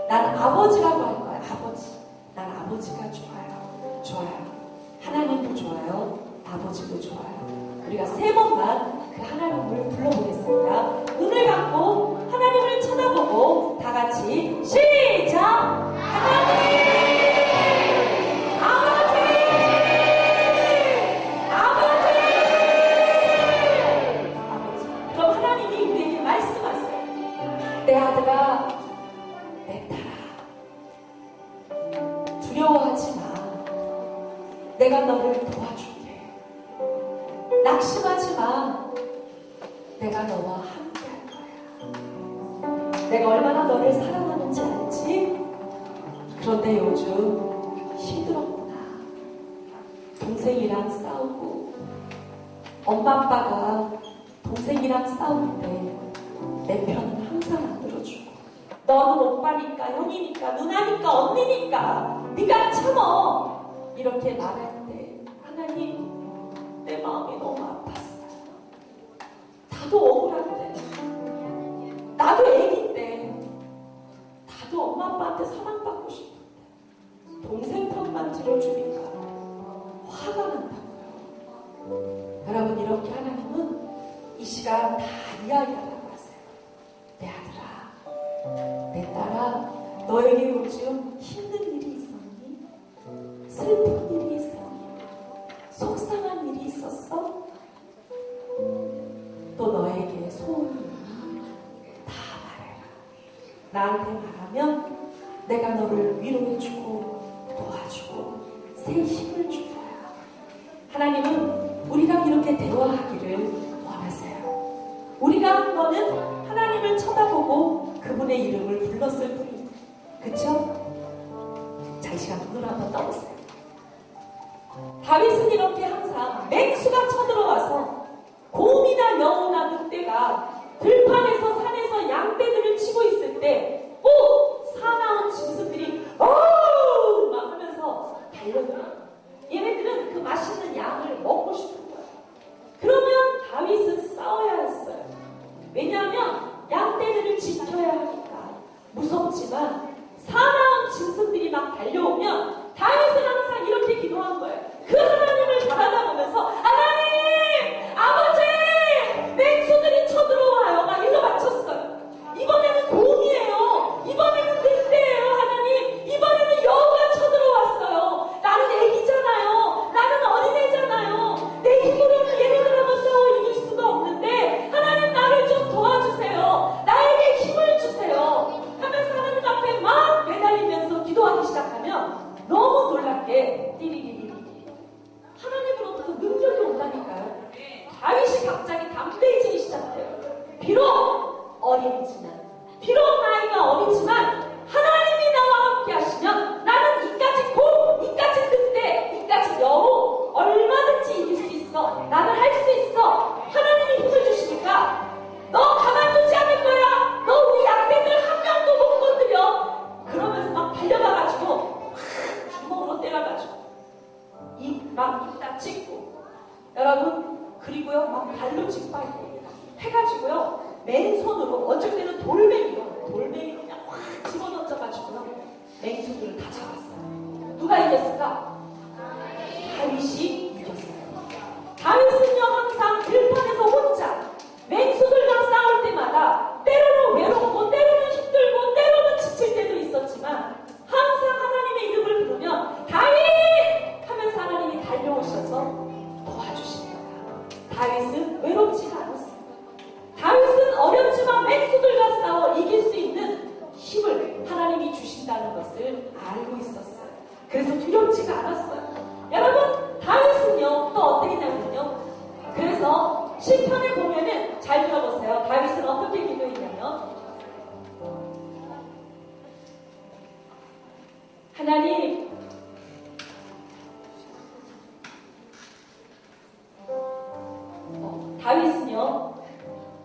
나는 아버지라고 할 거야. 아버지. 난 아버지가 좋아요. 좋아요. 하나님도 좋아요. 아버지도 좋아요. 우리가 3번만 그 하나님을 불러보겠습니다. 눈을 감고 하나님을 쳐다보고 다 같이 시작! 하나님! 아버지! 아버지! 아버지. 그럼 하나님이 우리에게 말씀하세요. 내 아들아, 내 딸아, 두려워하지 마. 내가 너를 도와줄게. 낙심하지 마. 내가 너와 함께 할 거야. 내가 얼마나 너를 사랑하는지 알지? 그런데 요즘 힘들었구나. 동생이랑 싸우고 엄마 아빠가 동생이랑 싸울 때 내 편은 항상 안 들어주고 너는 오빠니까 형이니까 누나니까 언니니까 네가 참어 이렇게 말할 때 하나님 내 마음이 너무 아팠어요. 나도 억울한데 나도 애기인데 나도 엄마 아빠한테 사랑받고 싶은데 동생 편만 들어주니까 화가 난다고요. 여러분 이렇게 하나님은 이 시간 다 이야기하라고 하세요. 내 아들아, 내 딸아, 너에게 요즘 힘든 일이 있었니? 슬픈 일이 있었니? 속상한 일이 있었어? 또 너에게 소원이 있니? 다 말해라. 나한테 말하면 내가 너를 위로해주고 도와주고 새 힘을 줄 거야. 하나님은 우리가 이렇게 대화하기를 원하세요. 우리가 한 거는 하나님을 쳐다보고 그분의 이름을 불렀을 뿐입니다. 그쵸? 자, 이 시간 눈을 한번 떠보세요. 다윗은 이렇게 항상 맹수가 쳐들어와서 곰이나 여우나 늑대가 들판에서 산에서 양떼들을 치고 있을 때 사나운 짐승들이 어우 막 하면서 달려들어요. 얘네들은 그 맛있는 양을 먹고 싶은 거예요. 그러면 다윗은 싸워야 했어요. 왜냐하면 양떼들을 지켜야 하니까 무섭지만 사나운 짐승들이 막 달려오면 다윗은 항상 이렇게 기도한 거예요. 그 하나님을 바라다보면서 하나님! 막 딱 찍고 여러분 그리고요 막 발로 짓밟고 해가지고요 맨손으로 어쩔 때는 돌멩이로 그냥 확 집어던져가지고요 맹수들을 다 잡았어요. 누가 이겼을까? 다윗이 이겼어요. 다윗은요 항상 들판에서 혼자 맹수들과 싸울 때마다 때로는 외롭고 때로는 힘들고 때로는 지칠 때도 있었지만 항상 하나님의 이름을 부르면 다윗! 하면서 하나님이 달려오셔서 도와주십니다. 다윗은 외롭지가 않았어요. 다윗은 어렵지만 맹수들과 싸워 이길 수 있는 힘을 하나님이 주신다는 것을 알고 있었어요. 그래서 두렵지가 않았어요. 여러분 다윗은요 또 어떻게 했냐면요 그래서 시편에 보면은 잘 들어보세요. 다윗은 어떻게 기도했냐면 하나님 다윗은요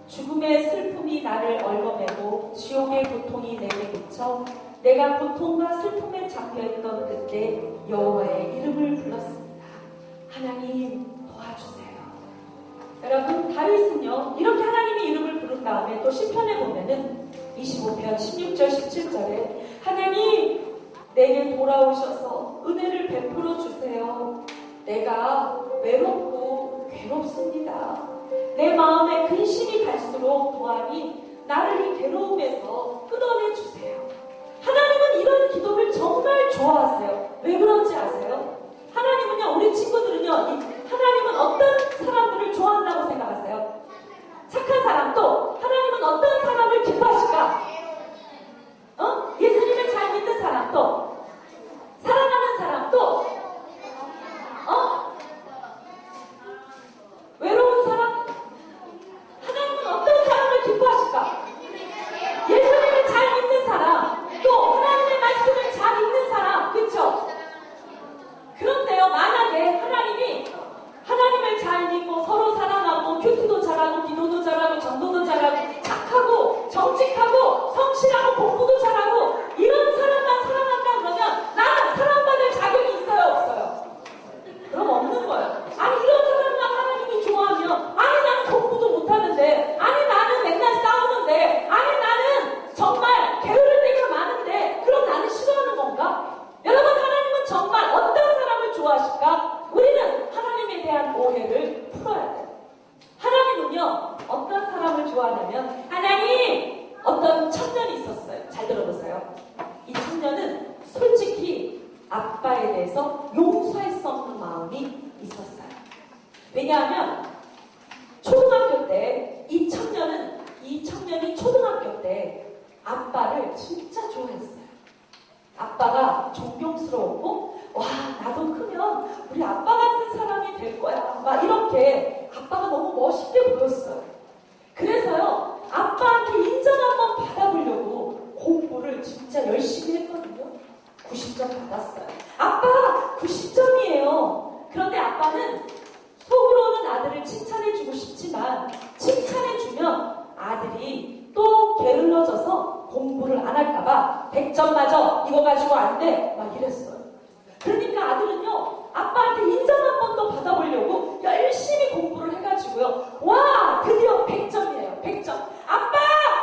죽음의 슬픔이 나를 얽어매고 지옥의 고통이 내게 묻혀 내가 고통과 슬픔에 잡혀있던 그때 여호와의 이름을 불렀습니다. 하나님 도와주세요. 여러분 다윗은요 이렇게 하나님의 이름을 부른 다음에 또 시편에 보면은 25편 16절 17절에 하나님 내게 돌아오셔서 은혜를 베풀어 주세요. 내가 외롭고 괴롭습니다. 내 마음에 근심이 갈수록 도하니 나를 이 괴로움에서 끊어내 주세요. 하나님은 이런 기도를 정말 좋아하세요. 왜 그런지 아세요? 하나님은요 우리 친구들은요 하나님은 어떤 사람들을 좋아한다고 생각하세요? 착한 사람. 또 하나님은 어떤 사람을 기뻐하실까? 예수님을 잘 믿는 사람. 또 사랑하는 사람. 또 외로운 사람. 하나님은 어떤 사람을 기뻐하실까? 예수님을 잘 믿는 사람. 또 하나님의 말씀을 잘 읽는 사람. 그렇죠? 그런데요 만약에 하나님을 잘 믿고 서로 사랑하고 큐티도 잘하고 기도도 잘하고 전도도 잘하고 착하고 정직하고 성실하고 공부도 잘하고 이런 사람만 사랑한다 그러면 나는 사랑받을 자격이 있어요 없어요? 그럼 없는 거예요. 아니 이런 사람만 하나님이 좋아하면 아니 나는 공부도 못하는데 아니 나는 맨날 싸우는데 아니 나는 정말 게으를 때가 많은데 그럼 나는 싫어하는 건가? 여러분 하나님은 정말 어떤 사람을 좋아하실까? 우리는 하나님에 대한 오해를 풀어야 돼요. 하나님은요 어떤 사람을 좋아하냐면 하나님 어떤 청년이 있었어요. 잘 들어보세요. 이 청년은 솔직히 아빠에 대해서 용서할 수 없는 마음이 있었어요. 왜냐하면 초등학교 때 이 청년이 초등학교 때 아빠를 진짜 좋아했어요. 아빠가 존경스러웠고 와 나도 크면 우리 아빠 같은 사람이 될 거야 막 이렇게 아빠가 너무 멋있게 보였어요. 그래서요 아빠한테 인정 한번 받아보려고 공부를 진짜 열심히 했거든요. 90점 받았어요. 아빠 90점이에요. 그런데 아빠는 속으로는 아들을 칭찬해주고 싶지만 칭찬해주면 아들이 또 게을러져서 공부를 안 할까봐 100점 맞아 이거 가지고 안 돼 막 이랬어요. 그러니까 아들은요 아빠한테 인정 한 번 더 받아보려고 열심히 공부를 해가지고요 와 드디어 100점이에요. 100점. 아빠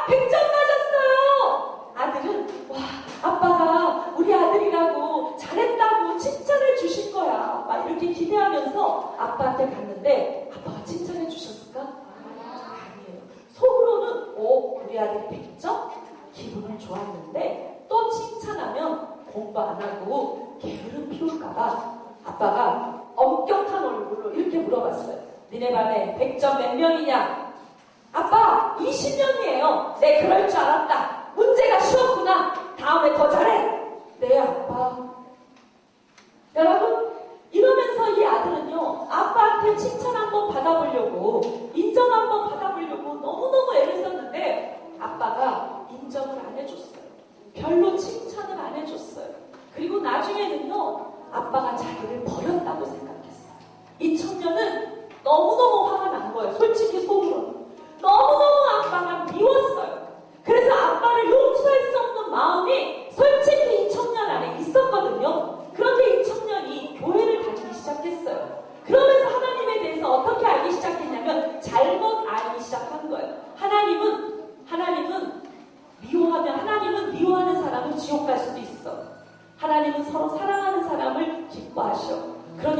100점 맞았어요. 아들은 와 아빠가 우리 아들이라고 잘했다고 칭찬해 주실 거야 막 이렇게 기대하면서 아빠한테 갔는데 아빠가 칭찬해 주셨을까? 아니에요. 속으로는 우리 아들이 100점? 기분은 좋았는데 또 칭찬하면 공부 안 하고 게으름 피울까봐 아빠가 엄격한 얼굴로 이렇게 물어봤어요. 니네 반에 100점 몇 명이냐? 아빠 20명이에요. 네 그럴 줄 알았다. 문제가 쉬웠구나. 다음에 더 잘해. 네 아빠. 여러분 이러면서 이 아들은요 아빠한테 칭찬 한번 받아보려고 인정 한번 받아보려고 너무너무 애를 썼는데 아빠가 인정을 안 해줬어요. 별로 칭찬을 안 해줬어요. 그리고 나중에는요 아빠가 자기를 버렸다고 생각했어요. 이 청년은 너무너무 화가 난 거예요. 솔직히 속으로는 너무너무 아빠가 미웠어요. 그래서 아빠를 용서할 수 없는 마음이 솔직히 이 청년 안에 있었거든요. 그런데 이 청년이 교회를 다니기 시작했어요.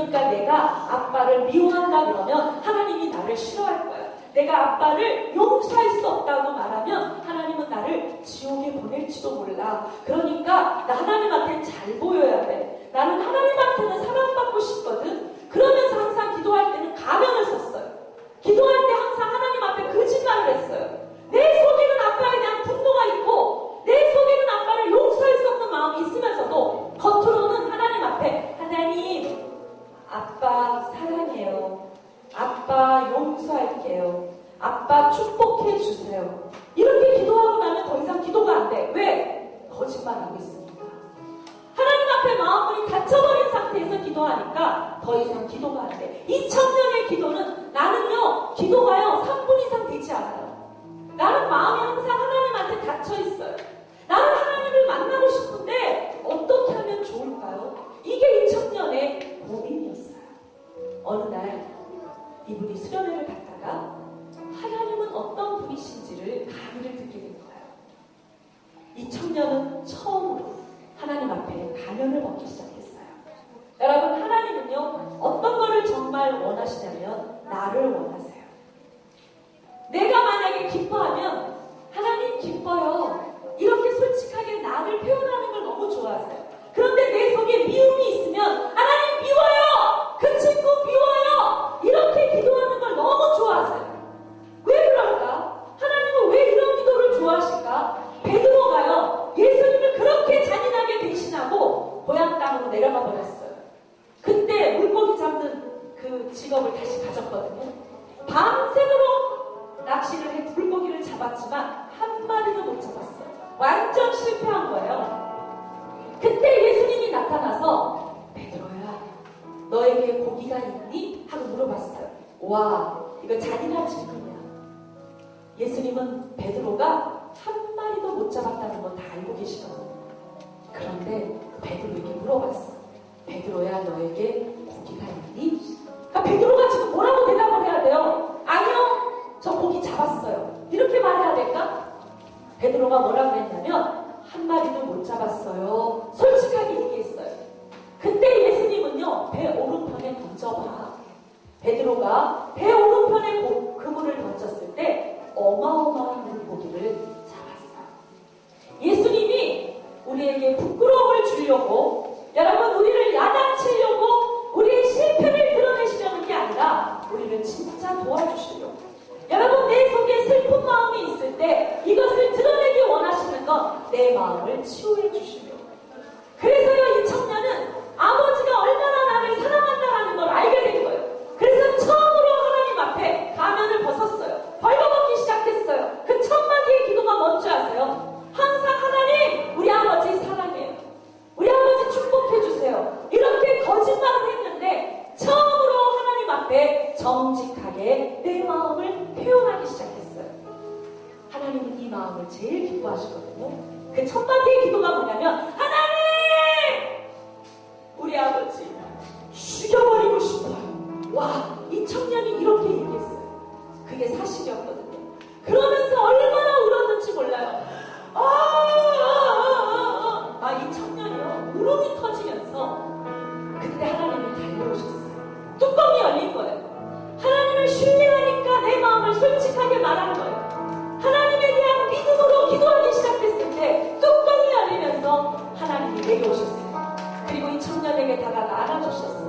그러니까 내가 아빠를 미워한다 그러면 하나님이 나를 싫어할 거야. 내가 아빠를 용서할 수 없다고 말하면 하나님은 나를 지옥에 보낼지도 몰라. 그러니까 나 하나님한테 잘 보여야 돼. 나는 하나님한테는 사랑받고 싶거든. 그러면서 항상 기도할 때는 가면을 썼어요. 기도할 때 항상 하나님 앞에 거짓말을 했어요. 내 속에는 아빠에 대한 분노가 있고 내 속에는 아빠를 용서할 수 없는 마음이 있으면서도 겉으로는 하나님 앞에 하나님 아빠 사랑해요. 아빠 용서할게요. 아빠 축복해 주세요. 이렇게 기도하고 나면 더 이상 기도가 안 돼. 왜? 거짓말하고 있으니까. 하나님 앞에 마음이 닫혀버린 상태에서 기도하니까 더 이상 기도가 안 돼. 2000년의 기도는 나는요 기도가요 3분 이상 되지 않아요. 나는 마음이 항상 하나님한테 닫혀있어요. 나는 하나님을 만나고 싶은데 어떻게 하면 좋을까요? 이게 2000년의 고민이었어요. 어느 날 이분이 수련회를 갔다가 하나님은 어떤 분이신지를 강의를 듣게 된 거예요. 2000년은 처음으로 하나님 앞에 가면을 벗기 시작했어요. 여러분 하나님은요 어떤 거를 정말 원하시냐면 나를 원하세요. 내가 만약에 기뻐하면 하나님 기뻐요. 이렇게 솔직하게 나를 표현하는 걸 너무 좋아하세요. 그런데 내 속에 미움이 있으면 하나님 미워요. 그 친구 미워요. 이렇게 기도하는 걸 너무 좋아하세요. 왜 그럴까? 하나님은 왜 이런 기도를 좋아하실까? 베드로가요 예수님을 그렇게 잔인하게 배신하고 고향 땅으로 내려가 버렸어요. 그때 물고기 잡는 그 직업을 다시 가졌거든요. 밤새도록 낚시를 해 물고기를 잡았지만 한 마리도 못 잡았어요. 완전 실패한 거예요. 그때 예수님이 나타나서 베드로야 너에게 고기가 있니? 하고 물어봤어요. 와 이거 잔인한 질문이야. 예수님은 베드로가 한 마리도 못 잡았다는 건 다 알고 계시거든요. 그런데 베드로에게 물어봤어. 베드로야 너에게 고기가 있니? 그러니까 베드로가 지금 뭐라고 대답을 해야 돼요? 아니요 저 고기 잡았어요. 이렇게 말해야 될까? 베드로가 뭐라고 했냐면 한 마리도 못 잡았어요. 솔직하게 얘기했어요. 그때 예수님은요 배 오른편에 던져봐. 베드로가 배 오른편에 그물을 던졌을 때 어마어마한 물고기를 잡았어요. 예수님이 우리에게 부끄러움을 주려고 여러분 우리를 야단치려고 우리의 실패를 드러내시려는 게 아니라 우리를 진짜 도와주시려고. 여러분 내 속에 슬픈 마음이 있을 때 이것을 드러내기 원하시는 건 내 마음을 치유해 주시려고. 그래서요 2000년은 아버지가 얼마나 나를 사랑한다는 걸 알게 된 거예요. 그래서 처음으로 하나님 앞에 가면을 벗었어요. 벌거벗기 시작했어요. 그 첫 마디의 기도가 뭔지 아세요? 항상 하나님 우리 아버지 사랑해요. 우리 아버지 축복해 주세요. 이렇게 거짓말을 했는데 처음으로 하나님 앞에 정직하게 내 마음을 표현하기 시작했어요. 하나님은 이 마음을 제일 기뻐하시거든요. 그 첫 마디의 기도가 뭐냐면 하나님 우리 아버지 죽여버리고 싶어요. 와 2000년이 이렇게 얘기했어요. 그게 사실이었거든요. 그러면서 얼마나 울었는지 몰라요. 2000년이요 울음이 터지면서 그때 하나님을 달려오셨어요. 뚜껑이 열린 거예요. 하나님을 신뢰하니까 내 마음을 솔직하게 말하는 거예요. 하나님에 대한 믿음으로 기도하기 시작했을 때 뚜껑이 열리면서 하나님이 내려오셨어요. 그리고 2000년에게 다가가 안아주셨어요.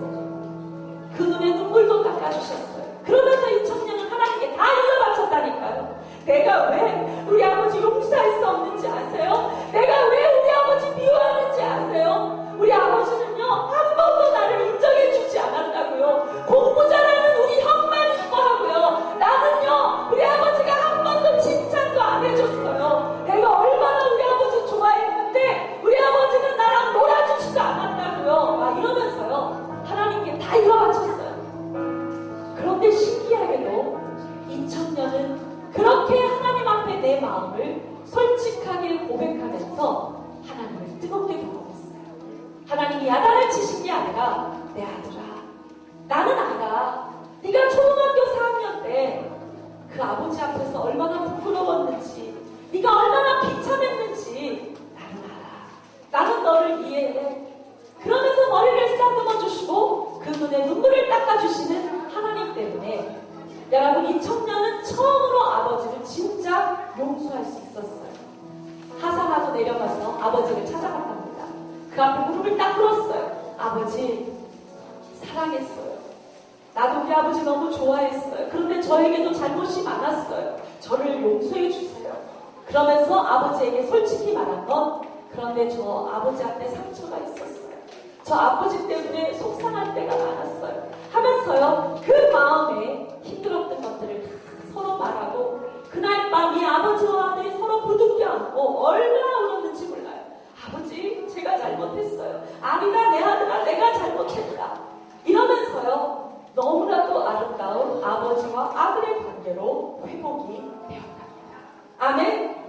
그 눈에 눈물도 닦아주셨어요. 그러면서 2000년은 하나님께 다 일러 바쳤다니까요. 내가 왜 우리 아버지 용서할 수 없는지 아세요? 내가 왜 우리 아버지 미워하는지 아세요? 우리 아버지는요 한 번도 나를 인정해주지 않았다고요. 공부 잘하는 우리 형만 이뻐하고요. 나는요 우리 아버지가 한 번도 칭찬도 안 해줬어요. 내가 얼마나 우리 아버지 좋아했는데 우리 아버지는 나랑 놀아주지도 않았다고요. 막 이러면서요 하나님께 다 일러 바쳤어요. 그런데 신기하게도 2000년은 그렇게 하나님 앞에 내 마음을 솔직하게 고백하면서 하나님을 뜨겁게 경험했어요. 하나님이 야단을 치신 게 아니라 내 아들아 나는 알아. 네가 초등학교 4학년 때 그 아버지 앞에서 얼마나 부끄러웠는지 네가 얼마나 비참했는지 나는 알아. 나는 너를 이해해. 그러면서 머리를 쓰다듬어 주시고 그 눈에 눈물을 닦아주시는 하나님 때문에 여러분, 이 청년은 처음으로 아버지를 진짜 용서할 수 있었어요. 하산하고 내려가서 아버지를 찾아갔답니다. 그 앞에 무릎을 딱 꿇었어요. 아버지, 사랑했어요. 나도 우리 아버지 너무 좋아했어요. 그런데 저에게도 잘못이 많았어요. 저를 용서해 주세요. 그러면서 아버지에게 솔직히 말한 건, 그런데 저 아버지 앞에 상처가 있었어요. 저 아버지 때문에 속상할 때가 많았어요. 하면서요, 그 마음에 힘들었던 것들을 다 서로 말하고, 그날 밤 이 아버지와 아들이 서로 부둥켜 안고 얼마나 울었는지 몰라요. 아버지, 제가 잘못했어요. 아니다, 내 아들아, 내가 잘못했다. 이러면서요, 너무나도 아름다운 아버지와 아들의 관계로 회복이 되었답니다. 아멘?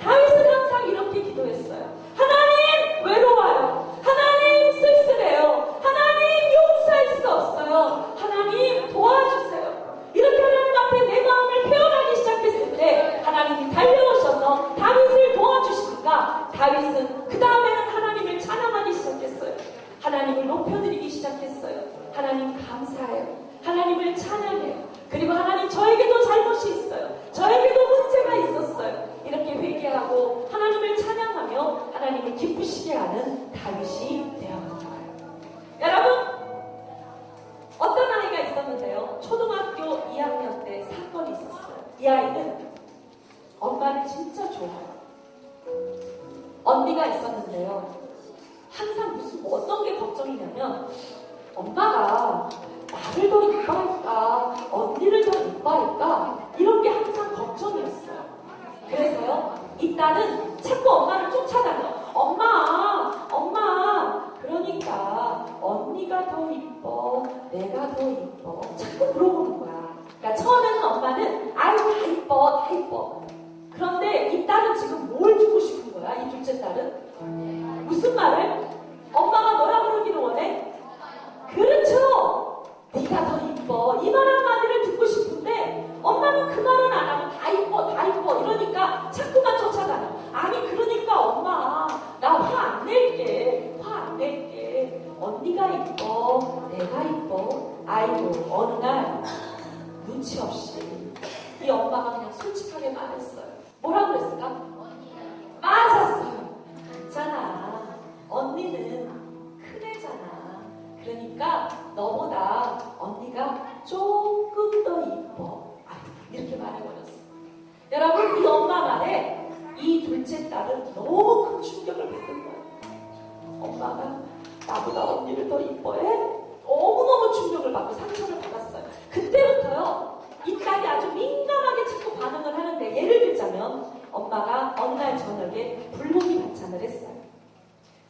다윗은 항상 이렇게 기도했어요. 하나님, 외로워요. 하나님, 쓸쓸해요. 하나님, 용서할 수 없어요. 하나님, 도와주세요. 이렇게 하나님 앞에 내 마음을 표현하기 시작했을 때 하나님이 달려오셔서 다윗을 도와주시니까 다윗은 그 다음에는 하나님을 찬양하기 시작했어요. 하나님을 높여드리기 시작했어요. 하나님 감사해요. 하나님을 찬양해요. 그리고 하나님, 저에게도 잘못이 있어요. 저에게도 문제가 있었어요. 이렇게 회개하고 하나님을 찬양하며 하나님을 기쁘시게 하는 다윗이 되어간 거예요. 여러분, 어떤 아이가 있었는데요. 초등학교 2학년 때 사건이 있었어요. 이 아이는 엄마를 진짜 좋아해요. 언니가 있었는데요. 항상 무슨 어떤 게 걱정이냐면, 엄마가 나를 더 이뻐할까, 언니를 더 이뻐할까, 이런 게 항상 걱정이었어요. 그래서요, 이 딸은 자꾸 엄마를 쫓아다녀. 엄마, 그러니까 언니가 더 이뻐, 내가 더 이뻐, 자꾸 물어보는 거야. 그러니까 처음에는 엄마는 아이 다 이뻐. 그런데 이 딸은 지금 뭘 듣고 싶은 거야? 이 둘째 딸은 무슨 말을? 엄마가 뭐라 그러기를 원해? 그렇죠. 네가 더 이뻐. 이 말 한마디를 듣고 싶은데 엄마는 그 말은 안 하고 다 이뻐 이러니까 자꾸만 쫓아가요. 아니, 그러니까 엄마, 나 화 안 낼게. 언니가 이뻐, 내가 이뻐. 아이고, 어느 날 눈치 없이 이 엄마가 그냥 솔직하게 말했어요. 뭐라고 그랬을까? 맞았어요. 있잖아, 언니는 큰 애잖아. 그러니까 너보다 언니가 조금 더 이뻐. 이렇게 말해버렸어. 여러분, 이 엄마 말에 이 둘째 딸은 너무 큰 충격을 받은 거예요. 엄마가 나보다 언니를 더 이뻐해? 너무너무 충격을 받고 상처를 받았어요. 그때부터요, 이 딸이 아주 민감하게 자꾸 반응을 하는데, 예를 들자면 엄마가 어느 날 저녁에 불고기 반찬을 했어요.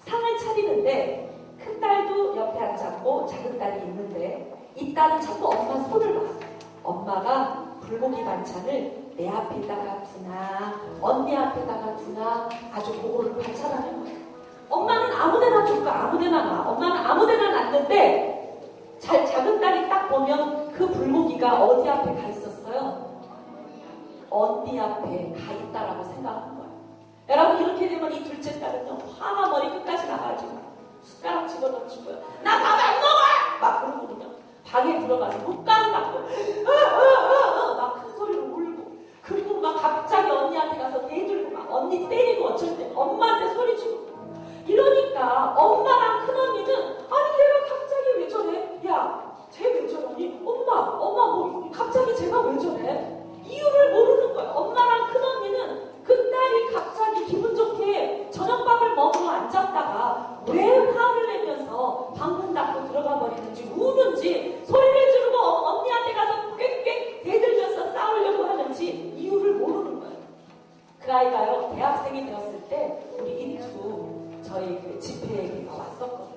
상을 차리는데 큰 딸도 옆에 앉았고 작은 딸이 있는데, 이 딸은 자꾸 엄마 손을 봐. 엄마가 불고기 반찬을 내 앞에다가 두나 언니 앞에다가 두나 아주 그거를 관찰하는 거예요. 엄마는 아무데나 줄까 아무데나 놔. 엄마는 아무데나 놨는데 작은 딸이 딱 보면 그 불고기가 어디 앞에 가 있었어요? 언니 앞에 가 있다라고 생각한 거예요. 여러분, 이렇게 되면 이 둘째 딸은요, 화가 머리 끝까지 나가지고 숟가락 집어던지고요, 나 밥 안 먹어! 막 그러거든요. 방에 들어가서 목감 닦고 막 큰 소리로 울고, 그리고 막 갑자기 언니한테 가서 대들고 막 언니 때리고, 어쩔 때 엄마한테 소리 지르고. 이러니까 엄마랑 큰언니는, 아니 얘가 갑자기 왜 저래? 야, 쟤 왜 저러니? 엄마 뭐 갑자기 쟤가 왜 저래? 이유를 모르는 거야. 엄마랑 큰언니는 그 딸이 갑자기 기분 좋게 저녁밥을 먹으러 앉았다가 왜 화를 내면서 방문 닫고 들어가 버리는지, 우는지, 소리를 지르고 언니한테 가서 꽥꽥 대들면서 싸우려고 하는지 이유를 모르는 거예요. 그 아이가요, 대학생이 되었을 때 우리 인투 저희 그 집회가 왔었거든요.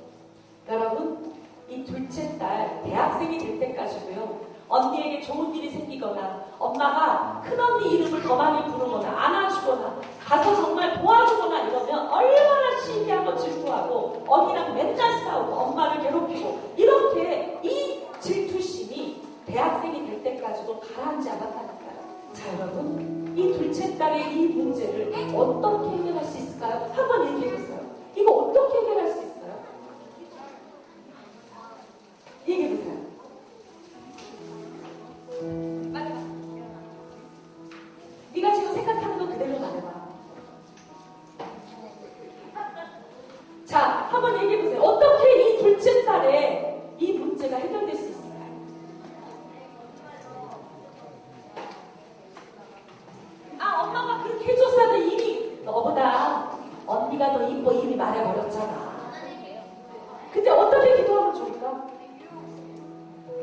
여러분, 이 둘째 딸 대학생이 될 때까지도요, 언니에게 좋은 일이 생기거나 엄마가 큰언니 이름을 더 많이 부르거나 안아주거나 가서 정말 도와주거나 이러면 얼마나 시기하고 질투하고 언니랑 맨날 싸우고 엄마를 괴롭히고, 이렇게 이 질투심이 대학생이 될 때까지도 가라앉지 않았다니까요. 자, 여러분, 이 둘째 딸의 이 문제를 어떻게 해결할 수 있을까요? 한번 얘기해보세요. 이거 어떻게 해결할 수 있어요? 얘기해보세요.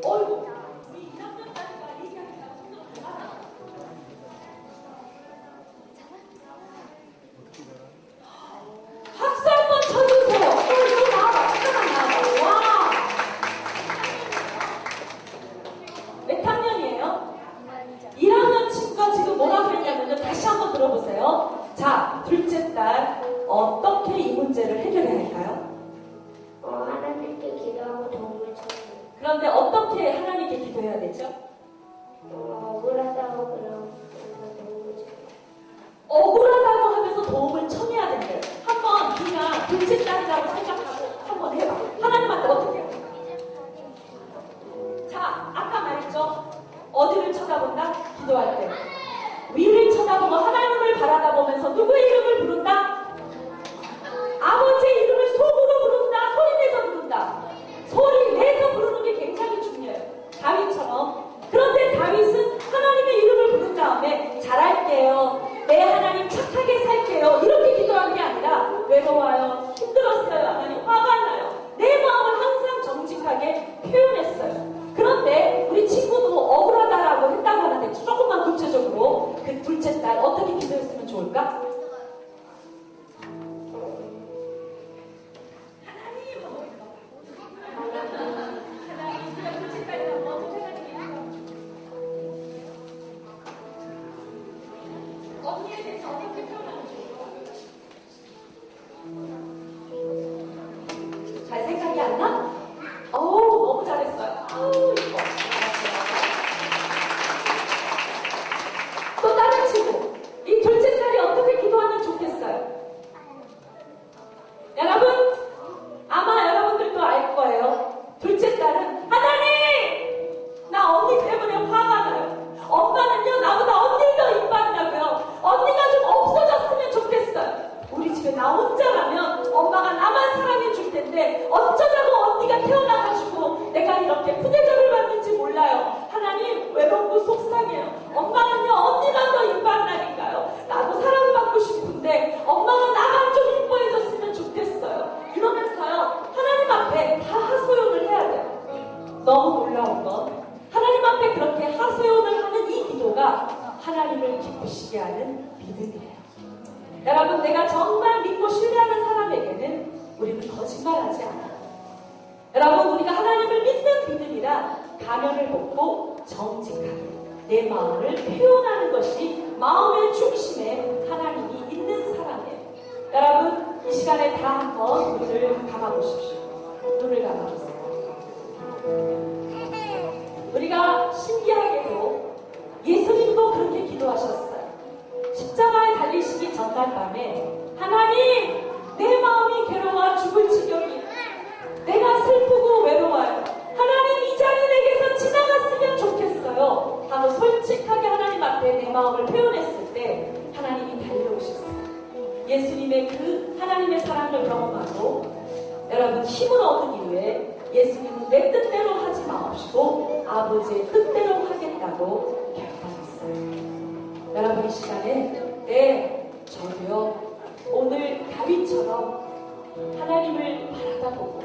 어이구, 우리 1학년까지가 얘기하기가 힘들었구나. 박수 한번 쳐주세요. 이거 나와봐. 잠깐만 나와봐. 와. 몇 학년이에요? 1학년 친구가 지금 뭐라고 했냐면요. 다시 한번 들어보세요. 자, 둘째 딸, 어떻게 이 문제를 해결해야 할까요? 하나님께 기도하고 도움을 청해요. 그런데 어떻게 하나님께 기도해야 되죠? 억울하다고 그러면 도움을 청해요. 억울하다고 하면서 도움을 청해야 된대요. 한번 그냥 둘째 딸이라고 생각하고 한번 해봐. 하나님한테 어떻게 해요? 자, 아까 말했죠? 어디를 쳐다본다? 기도할 때. 위를 쳐다보고 하나님을 바라다보면서 누구의 이름을 부른다? 아버지의 이름을 속으로 부른다. 소리 내서 부른다. 소리 내서 부르는 게 굉장히 중요해요. 다윗처럼. 그런데 다윗은 하나님의 이름을 부른 다음에 잘할게요. 내 하나님 착하게 살게요. 이렇게 기도한 게 아니라 외로워요. 힘들었어요. 하나님 화가 나요. 내 마음을 항상 정직하게 표현했어요. 그런데 우리 친구도 억울하다라고 했다고 하는데 조금만 구체적으로 그 둘째 딸 어떻게 기도했으면 좋을까? 언니에 대해서 어떻게 표현하면 좋을까? 잘 생각이 안 나? 어우, 너무 잘했어요. 아우, 이거. 또 다른 친구. 이 둘째 딸이 어떻게 기도하면 좋겠어요? 여러분, 아마 여러분들도 알 거예요. 둘째 딸은, 하나님! 나 언니 때문에 화가 나요. 엄마는요, 나보다 언니를 더 이뻐한다고요. 언니가 좀 없어졌으면 좋겠어요. 우리 집에 나 혼자라면 엄마가 나만 사랑해 줄 텐데 어쩌자고 언니가 태어나가지고 내가 이렇게 푸대접을 받는지 몰라요. 하나님 외롭고 속상해요. 엄마는요 언니만 더 이뻐한다니까요. 나도 사랑받고 싶은데 엄마가 나만 좀 이뻐해줬으면 좋겠어요. 이러면서요 하나님 앞에 다 하소연을 해야 돼요. 너무 놀라운 건 하나님 앞에 그렇게 하소연을 하는 이 기도가 하나님을 기쁘시게 하는 믿음이에요. 여러분, 내가 정말 믿고 신뢰하는 사람에게는 우리는 거짓말하지 않아요. 여러분, 우리가 하나님을 믿는 믿음이라 가면을 벗고 정직하게 내 마음을 표현하는 것이 마음의 중심에 하나님이 있는 사람이에요. 여러분, 이 시간에 다 한번 눈을 감아보십시오. 눈을 감아보세요. 우리가 신기하게도 예수님도 그렇게 기도하셨어요. 십자가에 달리시기 전날 밤에 하나님 내 마음이 괴로워 죽을 지경이 내가 슬프고 외로워요. 하나님 이 자리 내게서 지나갔으면 좋겠어요 하고 솔직하게 하나님 앞에 내 마음을 표현했을 때 하나님이 달려오셨어요. 예수님의 그 하나님의 사랑을 경험하고 여러분 힘을 얻은 이후에 예수님은 내 뜻대로 하지 마옵시고 아버지의 뜻대로 하겠다고 결단했어요. 여러분 이 시간에 저도요 오늘 다윗처럼 하나님을 바라다보고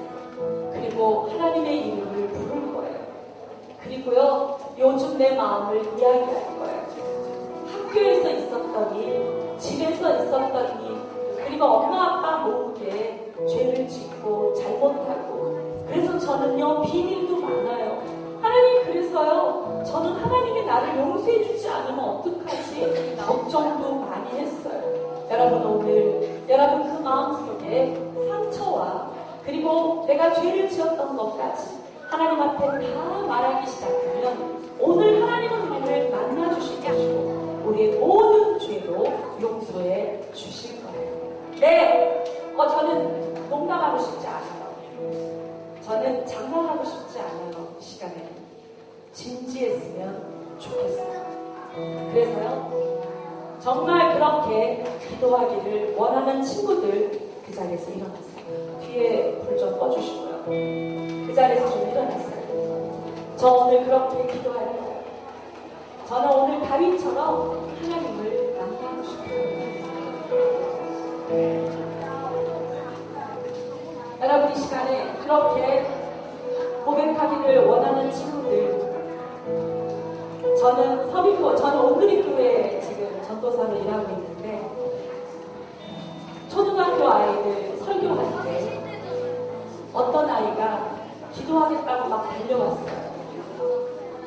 그리고 하나님의 이름을 부를 거예요. 그리고요 요즘 내 마음을 이야기할 거예요. 학교에서 있었던 일, 집에서 있었던 일, 그리고 엄마 아빠 모두에 죄를 짓고 잘못하고 그래서 저는요 비밀도 많아요. 하나님 그래서요 저는 하나님이 나를 용서해 주지 않으면 어떡하지 걱정도 많이 했어요. 여러분 오늘 여러분 그 마음속에 상처와 그리고 내가 죄를 지었던 것까지 하나님 앞에 다 말하기 시작하면 오늘 하나님은 우리를 만나주실 것이고 우리의 모든 죄도 용서해 주실 거예요. 네, 저는 농담하고 싶지 않아요. 저는 장난하고 싶지 않아요. 이 시간에 진지했으면 좋겠어요. 그래서요 정말 그렇게 기도하기를 원하는 친구들 그 자리에서 일어났어요. 뒤에 불 좀 꺼주시고요. 그 자리에서 좀 일어났어요. 저 오늘 그렇게 기도할 거예요. 저는 오늘 다윗처럼 하나님을 만나고 싶어요. 여러분 이 시간에 그렇게 고백하기를 원하는 친구들 저는 온누리 교회에 지금 전도사로 일하고 있는데, 초등학교 아이들 설교할 때 어떤 아이가 기도하겠다고 막 달려왔어요.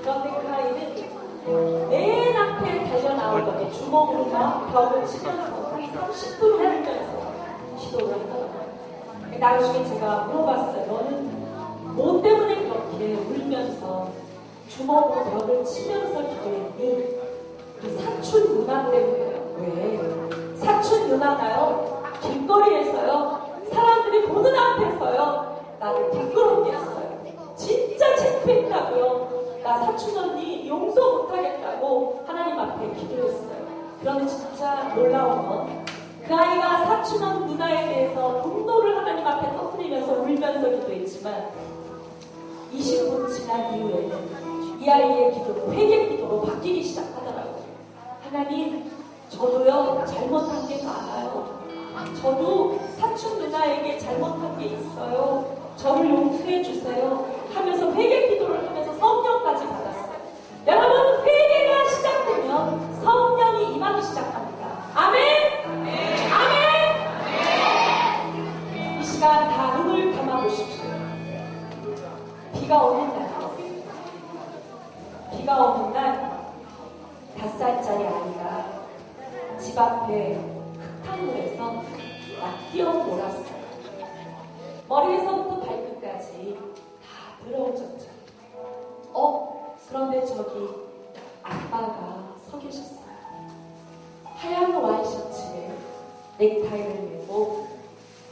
그런데 그 아이는 맨 앞에 달려 나오더니 주먹으로 막 벽을 치면서 한 30분을 울면서 기도를 하더라고요. 나중에 제가 물어봤어요. 너는 뭐 때문에 그렇게 울면서 주먹으로 벽을 치면서 기도했니? 그 사촌 누나 때문에요. 왜? 사촌 누나가요, 길거리에서요, 사람들이 보는 앞에서요, 나를 부끄럽게 했어요. 진짜 창피했다고요. 나 사촌 언니 용서 못하겠다고 하나님 앞에 기도했어요. 그런데 진짜 놀라운 건, 그 아이가 사촌 누나에 대해서 분노를 하나님 앞에 터뜨리면서 울면서 기도했지만 20분 지난 이후에는 이 아이의 기도는 회개 기도로 바뀌기 시작하더라고요. 하나님, 저도요 잘못한 게 많아요. 저도 사촌 누나에게 잘못한 게 있어요. 저를 용서해 주세요 하면서 회개 기도를 하면서 성령까지 받았어요. 여러분, 회개가 시작되면 성령이 임하기 시작합니다. 아멘! 아멘! 이 시간 다 눈을 감아보십시오. 비가 오는 날, 비가 오는 날 5살짜리 아이가 집 앞에 흙탕물에서 막 뛰어놀았어요. 머리에서부터 발끝까지 다 더러워졌죠. 그런데 저기 아빠가 서 계셨어요. 하얀 와이셔츠에 넥타이를 메고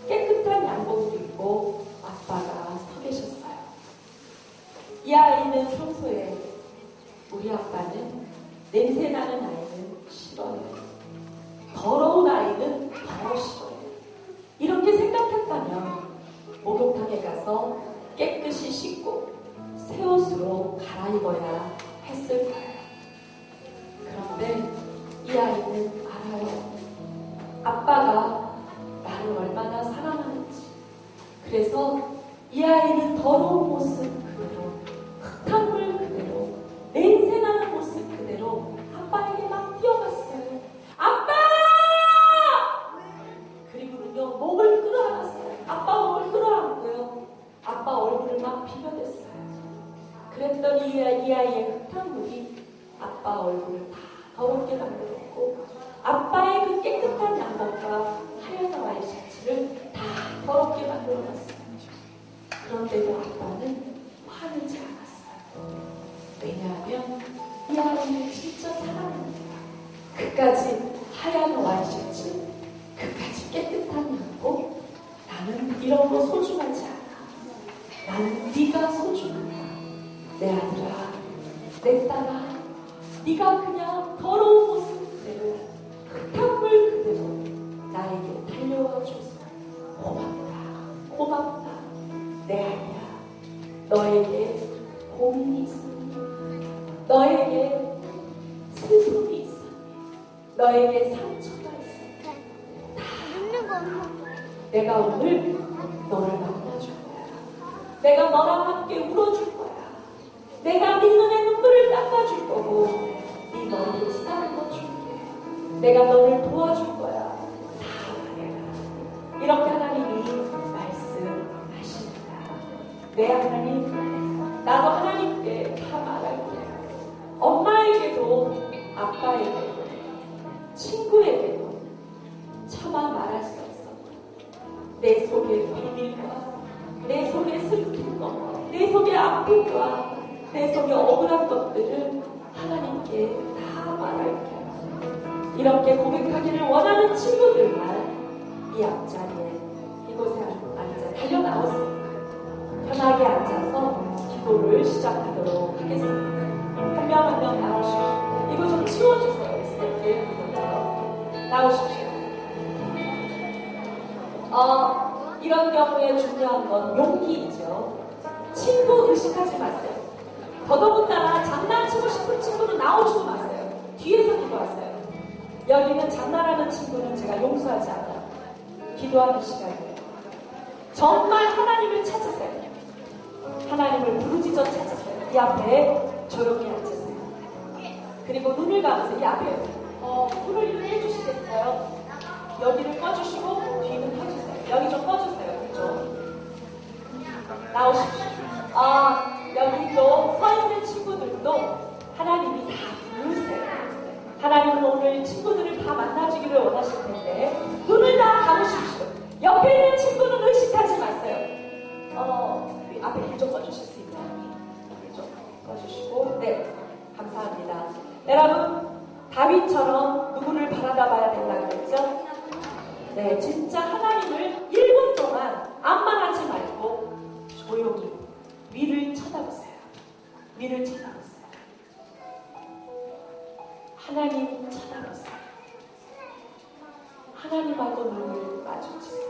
깨끗한 양복도 입고 아빠가 서 계셨어요. 이 아이는 평소에 우리 아빠는 냄새나는 아이는 싫어요. 더러운 아이는 더 싫어요. 이렇게 생각했다면 목욕탕에 가서 깨끗이 씻고 새 옷으로 갈아입어야 했을 거예요. 그런데 이 아이는 알아요. 아빠가 나를 얼마나 사랑하는지. 그래서 이 아이는 더러운 모습 그대로, 흙탕물 그대로, 냄새나는 모습 그대로 아빠에게 막 뛰어갔어요. 아빠! 그리고는요, 목을 끌어안았어요. 아빠 목을 끌어안고요, 아빠 얼굴을 막 비벼댔어요. 그랬더니 이 아이의 흙탕물이 아빠 얼굴을 다 더럽게 만들었고, 아빠의 그 깨끗한 양복과 하얀 와이셔츠를 다 더럽게 만들어놨어요. 그런데도 아빠는 화내지 않았어요. 왜냐하면 이 아이를 진짜 사랑합니다. 그까지 하얀 와이셔츠, 그까지 깨끗한 양복, 나는 이런 거 소중하지 않아. 나는 네가 소중하다. 내 아들아, 내 딸아, 네가 그냥 더러운 모습 그대로, 흙탕물 그대로 나에게 달려와줘서 고맙다, 고맙다. 내 아니야. 너에게 고민이 있으니, 너에게 슬픔이 있으니, 너에게 상처가 있으니 다 내가 오늘 너를 만나줄 거야. 내가 너랑 함께 울어줄 거야. 내가 네 눈에 눈물을 닦아줄 거고, 네 머리를 쓰다듬어 줄게. 내가 너를 도와줄 거야. 다 말해라. 이렇게 하나님이 말씀하십니다. 내 하나님, 나도 하나님께 다 말할게. 엄마에게도, 아빠에게도, 친구에게도 차마 말할 수 없었고, 내 속의 비밀과, 내 속의 슬픔과, 내 속의 아픔과, 내 속에 억울한 것들을 하나님께 다 말할게요. 이렇게 고백하기를 원하는 친구들만 이 앞자리에, 이곳에 앉아 달려 나왔습니다. 편하게 앉아서 기도를 시작하도록 하겠습니다. 한 명 한 명 나오십시오. 이거 좀 치워주세요. 스태프들 나오십시오. 이런 경우에 중요한 건 용기이죠. 친구 의식하지 마세요. 더더군다나 장난치고 싶은 친구는 나오지도 마세요. 뒤에서 기도하세요. 여기는 장난하는 친구는 제가 용서하지 않아요. 기도하는 시간이에요. 정말 하나님을 찾으세요. 하나님을 부르짖어 찾으세요. 이 앞에 조용히 앉으세요. 그리고 눈을 감으세요. 이 앞에 불을 이렇게 해주시겠어요? 여기를 꺼주시고 뒤는 켜주세요. 여기 좀 꺼주세요. 그죠? 나오십시오. 여기 또 서 있는 친구들도 하나님이 다 부르세요. 하나님은 오늘 친구들을 다 만나주기를 원하실 텐데 눈을 다 감으십시오. 옆에 있는 친구는 의식하지 마세요. 우리 앞에 불 좀 꺼주실 수 있나요? 불 좀 꺼주시고, 네, 감사합니다. 여러분, 다윗처럼 누구를 바라다 봐야 된다고 그랬죠? 네, 진짜 하나님을 1분 동안 암만 하지 말고 조용히 위를 쳐다보세요. 위를 쳐다보세요. 하나님 쳐다보세요. 하나님하고 눈을 마주치세요.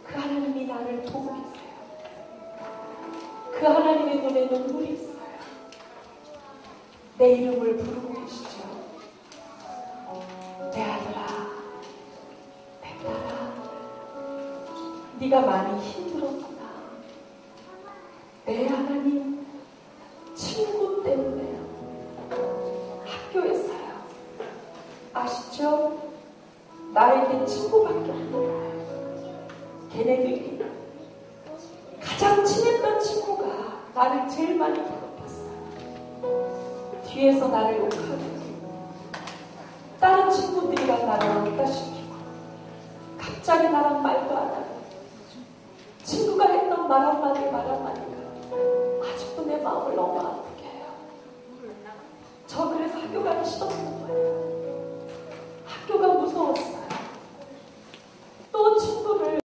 그 하나님이 나를 보고 계세요. 그 하나님의 눈에 눈물이 있어요. 내 이름을 부르고 계시죠. 내 아들아, 내 딸아, 네가 많이 힘들었구나. 내 하나님 친구 때문에 학교에서요. 아시죠? 나에게 친구밖에 없는 걔네들이 가장 친했던 친구가 나를 제일 많이 괴롭혔어요. 뒤에서 나를 욕하고 다른 친구들이랑 나를 욕다시키고 갑자기 나랑 말도 안 하고 친구가 했던 말 한마디가 아직도 내 마음을 너무 아파.